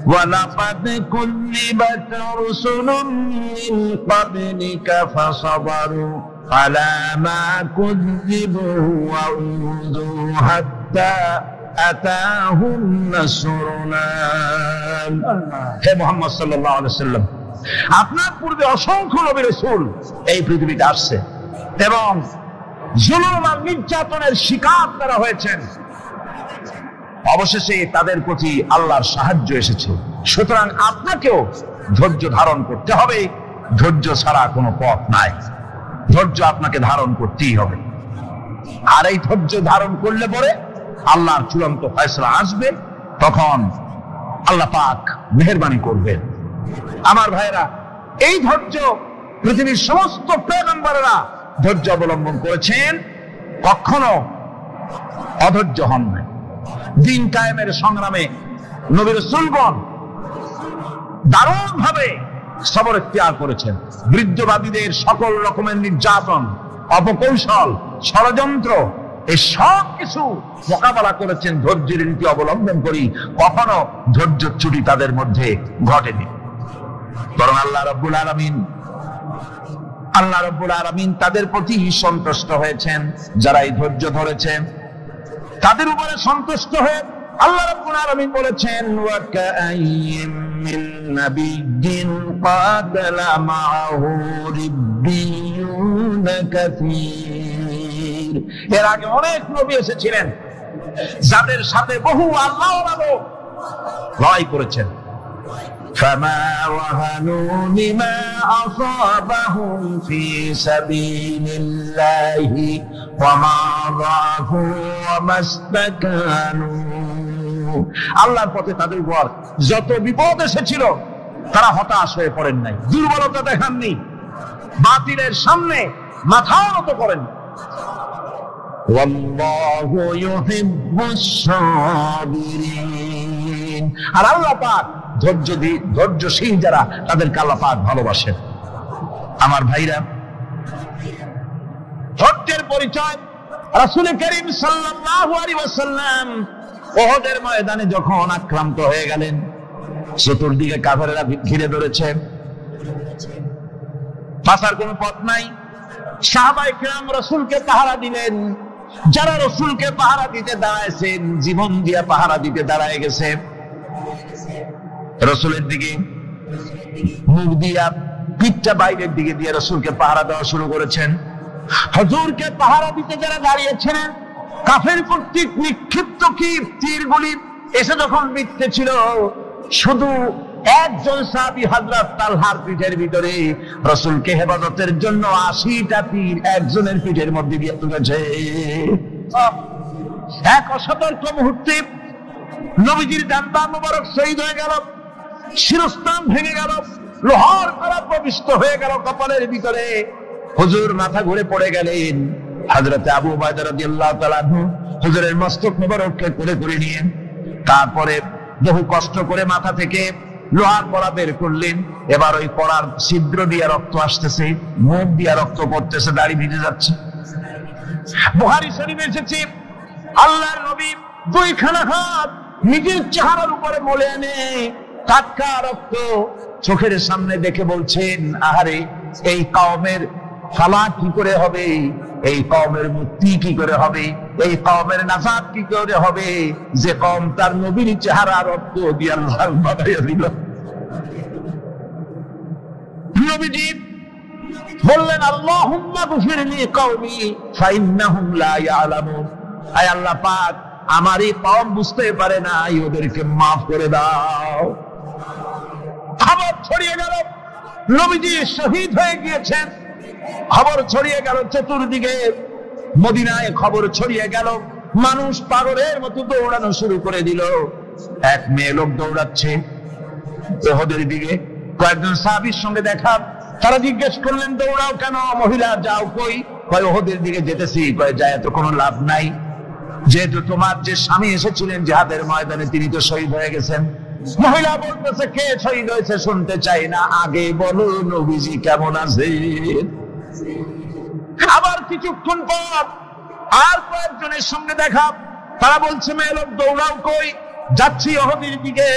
ওয়ালাকাদ কুযযিবাত রুসুলুম মিন ক্বাবলিকা ফাসাবারু আলা মা কুযযিবু ওয়া উযু হাত্তা আতাহুম নাসরুনা। হে মুহাম্মদ সাল্লাল্লাহু আলাইহি ওয়াসাল্লাম, আপনার পূর্বে অসংখ্য নবী রাসূল এই পৃথিবীতে আসছে এবং জুলুম আর নির্যাতনের শিকার তারা হয়েছেন, অবশেষে তাদের প্রতি আল্লাহর সাহায্য এসেছে। সুতরাং আপনাকেও ধৈর্য ধারণ করতে হবে, ধৈর্য ছাড়া কোনো পথ নাই, ধৈর্য আপনাকে ধারণ করতেই হবে। আর এই ধৈর্য ধারণ করলে পরে আল্লাহর চূড়ান্ত ফয়সালা আসবে, তখন আল্লাহ পাক মেহেরবানি করবেন। আমার ভাইরা, এই ধৈর্য পৃথিবীর সমস্ত পয়গম্বরেরা ধৈর্য অবলম্বন করেছেন, কখনো অধৈর্য হন নাই। দিন কায়েমের সংগ্রামে নবী রাসূলগণ দারুণ ভাবে সবর ইখতিয়ার করেছেন। বৃদ্ধবাদীদের সকল রকমের নির্যাতন, অপকৌশল, ষড়যন্ত্র, এই সব কিছু মোকাবেলা করেছেন ধৈর্যের নীতি অবলম্বন করি, কখনো ধৈর্যচ্যুতি তাদের মধ্যে ঘটেনি। বরং আল্লাহ রাব্বুল আলামিন তাদের প্রতি সন্তুষ্ট হয়েছেন। যারা এই ধৈর্য ধরেছেন তাদের উপরে সন্তুষ্ট হয়ে আল্লাহ রাব্বুল আলামিন বলেছেন, ওয়া কাআইয়িম মিন নাবিয়্যিন ক্বাতালা মাআহু রিব্বিয়ুন কাসীর। এর আগে অনেক নবী এসেছিলেন যাদের সাথে বহু আল্লাহওয়ালা লোক লড়াই করেছেন। فما وهنوا لما أصابهم في سبيل الله ওয়ামা যাফু ওয়ামাস্তাকানু। আল্লাহর পথে তাদের উপর যত বিপদ এসেছিল তারা হতাশ হয়ে পড়েন নাই, দুর্বলতা দেখাননি, বাতিলের সামনে মাথাও নত করেন। ওয়াল্লাহু ইউহিব্বুস সাবিরিন। আর আল্লাহ পাক ধৈর্যশীল যারা তাদেরকে আল্লাহ পাক ভালোবাসেন। আমার ভাইরা, ধৈর্যের পরিচয় রাসূল করিম সাল্লাল্লাহু আলাইহি ওয়াসাল্লাম উহুদের ময়দানে যখন আক্রান্ত হয়ে গেলেন, চতুর্দিকে কাফেররা ঘিরে ধরেছে, বাঁচার কোনো পথ নাই। সাহাবায়ে কেরাম রাসূলকে পাহারা দিলেন। যারা রাসূলকে পাহারা দিতে দাঁড়াইছেন, জীবন দিয়ে পাহারা দিতে দাঁড়ায় গেছে, রাসূলের দিকে মুখ দিয়া পিঠটা বাইরের দিকে দিয়ে রাসূলকে পাহারা দেওয়া শুরু করেছেন। হুজুরকে পাহারা দিতে যারা দাঁড়িয়েছিলেন, কাফের কর্তৃক নিক্ষিপ্ত কি তীরগুলি এসে যখন বিঁধতেছিল, শুধু একজন সাহাবী হযরত তালহার পিঠের ভিতরে রাসূলকে হেফাজতের জন্য 80টা তীর একজনের পিঠের মধ্যে দিয়ে তুলেছে। এক অসতর্ক মুহূর্তে নবীজির জানবা মুবারক শহীদ হয়ে গেল, শিরস্ত্রাণ ভেঙে গেল, লোহার কড়া প্রবিষ্ট হয়ে গেল কপালের ভিতরে। হুজুর মাথা ঘুরে পড়ে গেলেন। হযরত আবু উবাইদা রাদিয়াল্লাহু তাআলা হুজুরের মস্তক মুবারককে কোলে করে নিয়ে তারপরে বহু কষ্ট করে মাথা থেকে লোহার কড়া বের করলেন। এবার ওই কড়ার ছিদ্র দিয়ে রক্ত আসতেছে, মুখ দিয়ে রক্ত পড়তেছে, দাড়ি ভিজে যাচ্ছে। বুখারী শরীফে এসেছে, আল্লাহর নবী দুইখানা হাত নিজের চেহারার উপরে মলে এনে টাটকা রক্ত চোখের সামনে দেখে বলছেন, আহারে, এই কওমের ফালা কি করে হবে, এই কওমের মুক্তি কি করে হবে, এই কওমের নাজাত কি করে হবে, যে কওম তার নবীর চেহারা রক্ত দিয়ে আল্লাহ বানাইয়া দিল। নবীজি বললেন, আল্লাহুম্মা গফিরলি কওমি ফাইন্নাহুম লা ইয়ালামুন। আয় আল্লাহ পাক, আমার এই কওম বুঝতে পারে না, ওদেরকে মাফ করে দাও। খবর ছড়িয়ে গেল নবীজি শহীদ হয়ে গিয়েছেন। খবর ছড়িয়ে গেল চতুর্দিকে, মদিনায় খবর ছড়িয়ে গেল। মানুষ পাগলের মতো দৌড়ানো শুরু করে দিল। এক মেয়ে লোক দৌড়াচ্ছে উহুদের দিকে। কয়েকজন সাহাবীর সঙ্গে দেখা, তারা জিজ্ঞেস করলেন, দৌড়াও কেন? মহিলা, যাও কই? কয়, উহুদের দিকে যেতেছি। কয়, যায় তো কোনো লাভ নাই, যেহেতু তোমার যে স্বামী এসেছিলেন জিহাদের ময়দানে তিনি তো শহীদ হয়ে গেছেন। মহিলা বলতেছে, কে শহীদ হয়েছে শুনতে চাই না, আগে বলো নবীজি কেমন আছেন। আবার কিছুক্ষণ পর আর কয়েকজনের সঙ্গে দেখা, তারা বলছে, মেয়ে লোক দৌড়াও কই? যাচ্ছি উহুদের দিকে।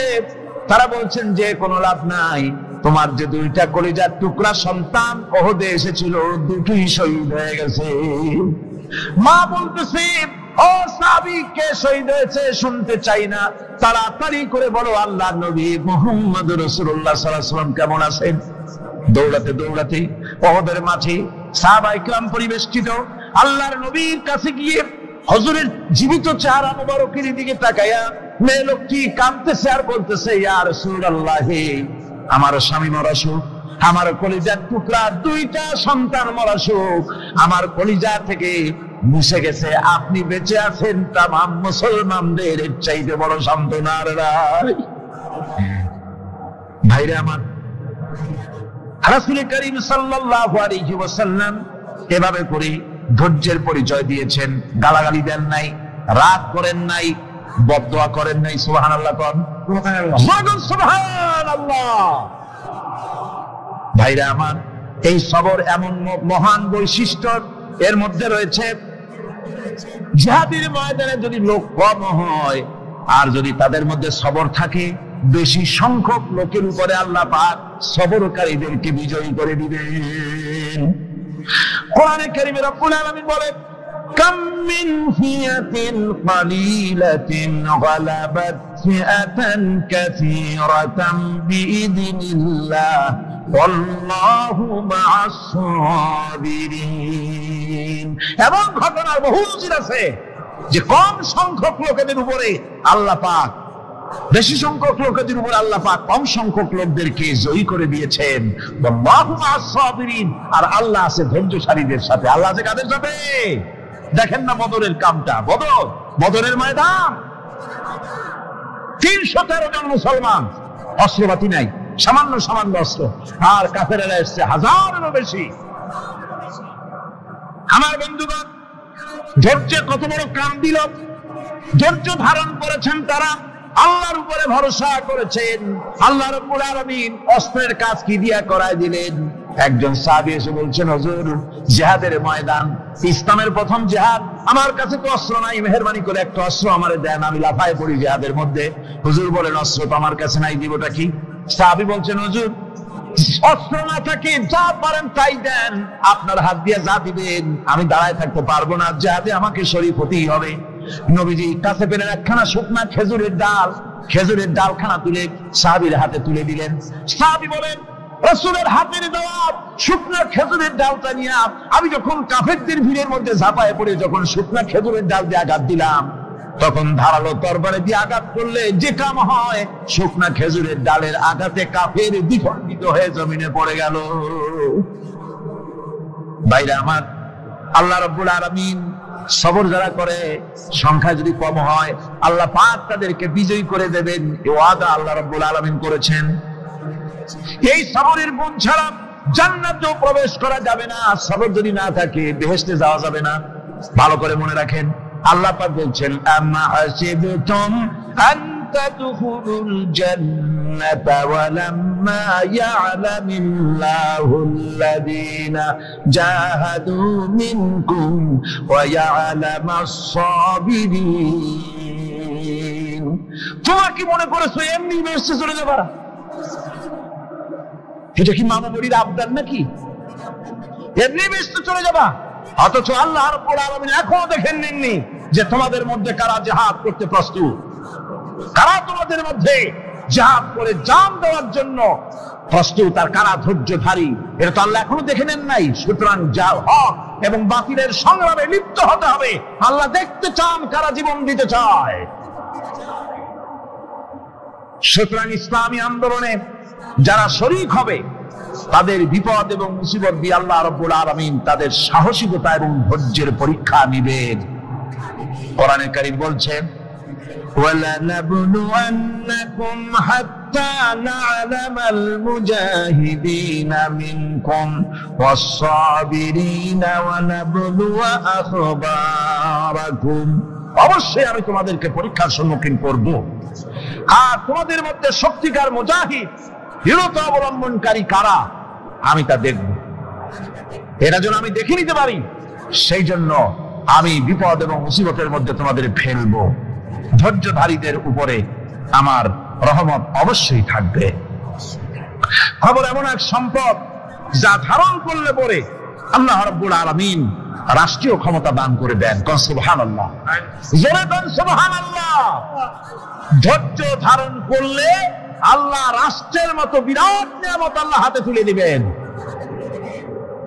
তারা বলছেন যে কোনো লাভ নাই, তোমার যে দুইটা কলিজার টুকরা সন্তান উহুদে এসেছিল দুটোই শহীদ হয়ে গেছে। মা বলতেছে, ও সাহাবী, কে শহীদ হয়েছে শুনতে চাই না, তাড়াতাড়ি করে বলো আল্লাহর নবী মুহাম্মদুর রাসূলুল্লাহ সাল্লাল্লাহু আলাইহি ওয়াসাল্লাম কেমন আছেন। দৌড়াতে দৌড়াতে উহুদের মাঠে সাহাবায়ে কেরাম পরিবেষ্টিত। আল্লাহর নবীর কাছে গিয়ে হুজুরের জীবিত চেহারা মুবারকের দিকে তাকায়া মেয়ে লোকটি কাঁদতেছে আর বলতেছে, ইয়া রাসূলুল্লাহ, আমার স্বামী মরা শোক, আমার কলিজার টুকরা দুইটা সন্তান মরা শোক, আমার কলিজা থেকে মুছে গেছে, আপনি বেঁচে আছেন, তামাম মুসলমানদের এর চাইতে বড় সান্ত্বনার রায়। ভাইরা আমার, রাসূল করিম সাল্লাল্লাহু আলাইহি ওয়াসাল্লাম এভাবে করে ধৈর্যের পরিচয় দিয়েছেন। গালাগালি দেন নাই, রাগ করেন নাই, বদদোয়া করেন নাই। সুবহানাল্লাহ কোন, সুবহানাল্লাহ। ভাইরা আমার, এই সবর এমন মহান বৈশিষ্ট্য এর মধ্যে রয়েছে, জিহাদের ময়দানে যদি লোক কম হয় আর যদি তাদের মধ্যে সবর থাকে, বেশি সংখ্যক লোকের উপরে আল্লাহ পাক সবরকারীদেরকে বিজয়ী করে দিবেন। কোরআনে কারীমে রব্বুল আলামিন বলেন, কাম মিন ফিয়াতিন কালিলাতিন গালাবাত ফিআতান কাসীরাতান বিইذনিল্লাহ ওয়াল্লাহু মা'আস সাবিরিন। এমন ঘটনার বহু নজির আছে যে কম সংখ্যক লোকেদের উপরে আল্লাহ পাক, বেশি সংখ্যক লোকেদের উপর আল্লাহ পাক কম সংখ্যক লোকদেরকে জয়ী করে দিয়েছেন। ওয়াল্লাহু মা'আস সাবিরিন। আর আল্লাহ আছে ধৈর্যশালীদের সাথে। আল্লাহ আছে কাদের সাথে? দেখেন না বদরের কামটা, বদরের ময়দান, 313 জন মুসলমান, অস্ত্রপাতি নাই, সামান্য অস্ত্র, আর কাফেরেরা এসছে হাজারেরও বেশি। আমার বন্ধুগণ, ধৈর্য কত বড় কাম দিল, ধৈর্য ধারণ করেছেন তারা, আল্লাহর উপরে ভরসা করেছেন। আল্লাহ রাব্বুল আলামিন অস্ত্রের কাজ কি দিয়া করায় দিলেন। একজন সাহাবী এসে বলছেন, হুজুর, জিহাদের ময়দান, ইসলামের প্রথম জিহাদ, আমার কাছে তো অস্ত্র নাই, মেহেরবানি করে একটা অস্ত্র আমারে দেন, আমি লাফায় পড়ি জিহাদের মধ্যে। হুজুর বলেন, অস্ত্র তো আমার কাছে নাই, দিবটা কি? সাহাবী বলছেন, হুজুর, অস্ত্র না থাকে যা পারেন তাই দেন, আপনার হাত দিয়ে যা দিবেন আমি দাঁড়ায় থাকতে পারবো না, জিহাদে আমাকে শরীক হতেই হবে। নবীজি কাছে পেলেন একখানা শুকনা খেজুরের ডালখানা তুলে সাহাবীর হাতে তুলে দিলেন। সাহাবী বলেন, রাসূলের হাতের দেওয়া শুকনা খেজুরের ডালটা নিয়ে আমি যখন কাফেরদের ভিড়ের মধ্যে ঝাঁপায় পড়ে যখন শুকনা খেজুরের ডাল দিয়ে আঘাত দিলাম, তখন ধারালো তরবারে দিয়ে আঘাত করলে যে কাম হয়, শুকনা খেজুরের ডালের আঘাতে কাফের দ্বিখণ্ডিত হয়ে জমিনে পড়ে গেল। বাইরে আমার, আল্লাহ রাব্বুল আলামিন সবর যারা করে, সংখ্যা যদি কম হয়, আল্লাহ পাক তাদেরকে বিজয়ী করে দেবেন, এই ওয়াদা আল্লাহ রাব্বুল আলামিন করেছেন। এই সবরের গুণ ছাড়া জান্নাতেও প্রবেশ করা যাবে না, সবর যদি না থাকে বেহেশতে যাওয়া যাবে না। ভালো করে মনে রাখেন, আল্লাহ পাক বলছেন, আম্মা হাসিবতুম আন তাদখুলুল জান্নাতা ওয়া লাম্মা ইয়া'লামিল্লাহুল্লাযীনা জাহাদু মিনকুম ওয়া ইয়া'লামাস সাবিরিন। তোমরা কি মনে করেছো এমনি বেহেশতে চলে যাবা? এটা কি মামাবুড়ির আবদার নাকি? এমনি বেহেশতে চলে যাবা? অথচ আল্লাহ রাব্বুল আলামিন এখনো দেখেন নেননি যে তোমাদের মধ্যে কারা জিহাদ করতে প্রস্তুত, কারা তোমাদের মধ্যে জিহাদ করে জান দেওয়ার জন্য প্রস্তুত, আর কারা ধৈর্যধারী, এটা তো আল্লাহ এখনো দেখে নেন নাই। সুতরাং যা হক এবং বাতিলের সংগ্রামে লিপ্ত হতে হবে। আল্লাহ দেখতে চান কারা জীবন দিতে চায়। সুতরাং ইসলামী আন্দোলনে যারা শরীক হবে, তাদের বিপদ এবং মুসিবত দিয়ে আল্লাহ রাব্বুল আলামিন তাদের সাহসিকতা এবং ধৈর্যের পরীক্ষা নেবেন। কোরআনে কারীম বলছে, وَلَنَبْلُوَنَّكُمْ حَتَّى نَعْلَمَ الْمُجَاهِدِينَ مِنكُمْ وَالصَّابِرِينَ وَنَبْلُوَ أَخْبَارَكُمْ। অবশ্যই আমি তোমাদেরকে পরীক্ষার সম্মুখীন করব, আর তোমাদের মধ্যে সত্যিকার মুজাহিদ, দৃঢ়তা অবলম্বনকারী কারা, আমি তা দেখব। এরা যেন আমি দেখে নিতে পারি, সেই জন্য আমি বিপদ এবং মুসিবতের মধ্যে তোমাদের ফেলবো। ধৈর্যধারীদের উপরে আমার রহমত অবশ্যই থাকবে। খবর এমন এক সম্পদ যা ধারণ করলে পরে আল্লাহ রাব্বুল আলামিন রাষ্ট্রীয় ক্ষমতা দান করে দেন। কোন সুবহানাল্লাহ, জোরে কোন সুবহানাল্লাহ। ধৈর্য ধারণ করলে আল্লাহ রাষ্ট্রের মতো বিরাট নিয়ামত আল্লাহ হাতে তুলে দিবেন।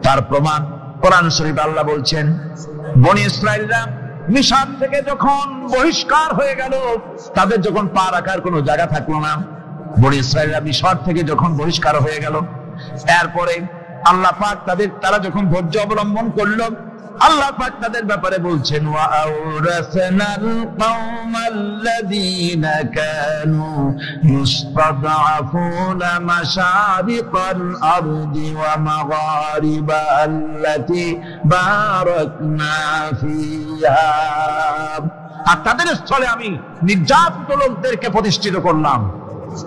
তার প্রমাণ কোরআন শরীফে আল্লাহ বলছেন, বনি ইসরাঈলরা মিশর থেকে যখন বহিষ্কার হয়ে গেল, তাদের যখন পা রাখার কোনো জায়গা থাকলো না, বনি ইসরাঈলরা মিশর থেকে যখন বহিষ্কার হয়ে গেল, এরপরে আল্লাহ পাক তারা যখন ধৈর্য অবলম্বন করলো, আল্লাহ পাক তাদের ব্যাপারে বলছেন, ওয়া আওরাসনাল কওমাল্লাযীনা কানু ইসতাদআফুনা মাশারিকাল আরদি ওয়া মাগারিবা আল্লাতী বারাকনা ফিহা। আর তাদের স্থলে আমি নির্যাতিত লোকদেরকে প্রতিষ্ঠিত করলাম।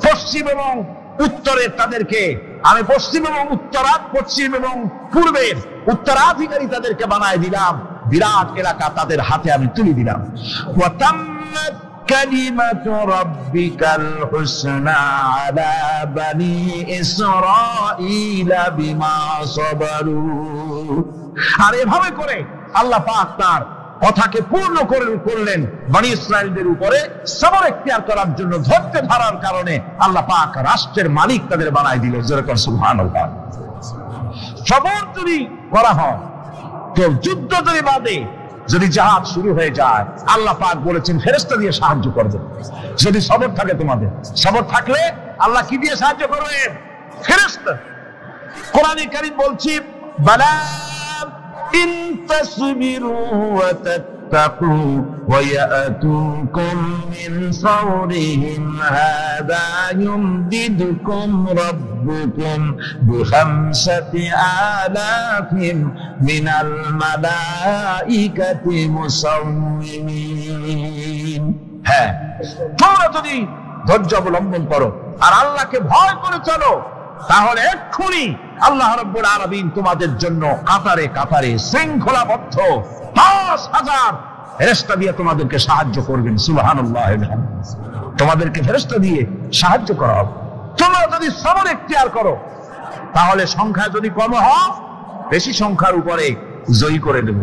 পশ্চিম এবং উত্তরের তাদেরকে আমি পশ্চিম এবং পশ্চিম এবং পূর্বের উত্তরাধিকারী তাদেরকে বানায় দিলাম। বিরাট এলাকা তাদের হাতে আমি তুলে দিলাম। ওয়া তাম্মাত কালিমাতু রাব্বিকাল হুসনা আলা বানি ইসরাঈলা বিমা সাবারু। আর এভাবে করে আল্লাহ পাক তার কথাকে পূর্ণ করলেন বনি ইসরাঈলদের উপরে সবর এখতিয়ার করার জন্য। ধৈর্য ধারার কারণে আল্লাহ পাক রাষ্ট্রের মালিক তাদের বানায় দিল। যেরকম সুবহানাল্লাহ। সবর যদি করা হয়, তো যুদ্ধ যদি বাদে, যদি জিহাদ শুরু হয়ে যায়, আল্লাহ পাক বলেছেন ফেরেশতা দিয়ে সাহায্য করবেন। যদি সবর থাকে, তোমাদের সবর থাকলে আল্লাহ কি দিয়ে সাহায্য করবেন? ফেরেশতা। কোরআনে কারীম বলছি, বালা ইন তাসবিরু ওয়া তাত্তাকু ওয়া ইয়াতুকুম মিন ফাওরিহিম হাদা ইউমদিদুকুম রাব্বুকুম বিখামসাতি আলাফিন মিনাল মালাইকাতি মুসাওমিমিন। হ্যাঁ, তোমরা যদি ধৈর্য অবলম্বন করো আর আল্লাহকে ভয় করে চলো, তাহলে এক্ষুনি আল্লাহ রাব্বুল আলামিন তোমাদের জন্য কাতারে কাতারে শৃঙ্খলাবদ্ধ ৫,০০০ ফেরেশতা দিয়ে তোমাদেরকে সাহায্য করবেন। সুবহানাল্লাহ। তোমাদেরকে ফেরেশতা দিয়ে সাহায্য করা হবে। তোমরা যদি সবর ইখতিয়ার করো, তাহলে সংখ্যা যদি কম হয়, বেশি সংখ্যার উপরে জয়ী করে দেব।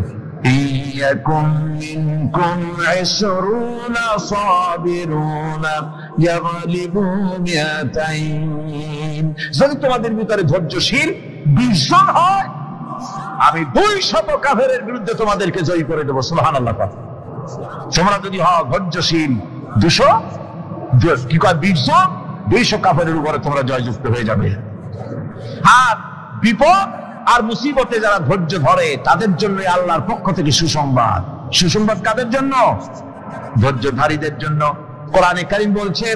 ইয়াকুম মিনকুম ২০ সাবিরুনা ইয়াগলিবু মিয়াতাইন। যদি তোমাদের ভিতরে ধৈর্যশীল ২০ জন হয়, আমি ২০০ কাফেরের বিরুদ্ধে তোমাদেরকে জয়ী করে দেব। সুবহানাল্লাহ। তোমরা যদি হও ধৈর্যশীল ২০০ কি কয় ২০ জন, ২০০ কাফেরের উপরে তোমরা জয়যুক্ত হয়ে যাবে। আর বিপদ আর মুসিবতে যারা ধৈর্য ধরে, তাদের জন্য আল্লাহর পক্ষ থেকে সুসংবাদ। সুসংবাদ কাদের জন্য? ধৈর্যধারীদের জন্য। কোরআনে কারীম বলছে,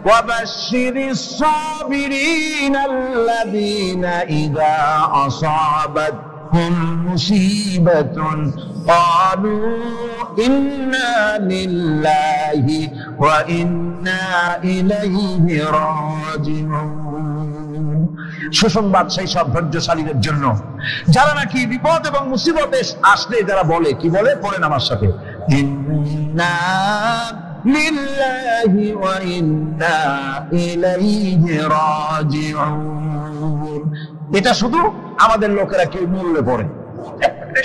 ওয়াবাশশিরিস সাবিরিনাল্লাযীনা ইযা আসাবাতহুম মুসিবাতুন ক্বালু ইন্না লিল্লাহি ওয়া ইন্না ইলাইহি রাজিউন। সুসংবাদ সেই সব ধৈর্যশালীদের জন্য যারা নাকি বিপদ এবং মুসিবতে আসলে যারা বলে, কি বলে? পড়েন আমার সাথে, ইন্না লিল্লাহি ওয়া ইন্না ইলাইহি রাজিউন। এটা শুধু আমাদের লোকেরা কেউ মরলে পড়ে,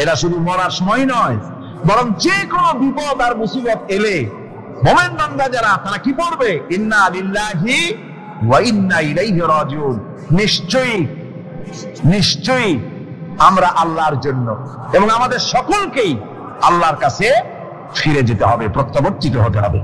এটা শুধু মরার সময় নয়, বরং যে কোনো বিপদ আর মুসিবত এলে মুমিন বান্দা যারা, তারা কি পড়বে? ইন্না লিল্লাহি ওয়া ইন্না ইলাইহি রাজিউন। নিশ্চয়ই নিশ্চয়ই আমরা আল্লাহর জন্য এবং আমাদের সকলকেই আল্লাহর কাছে ফিরে যেতে হবে, প্রত্যাবর্তিত হতে হবে।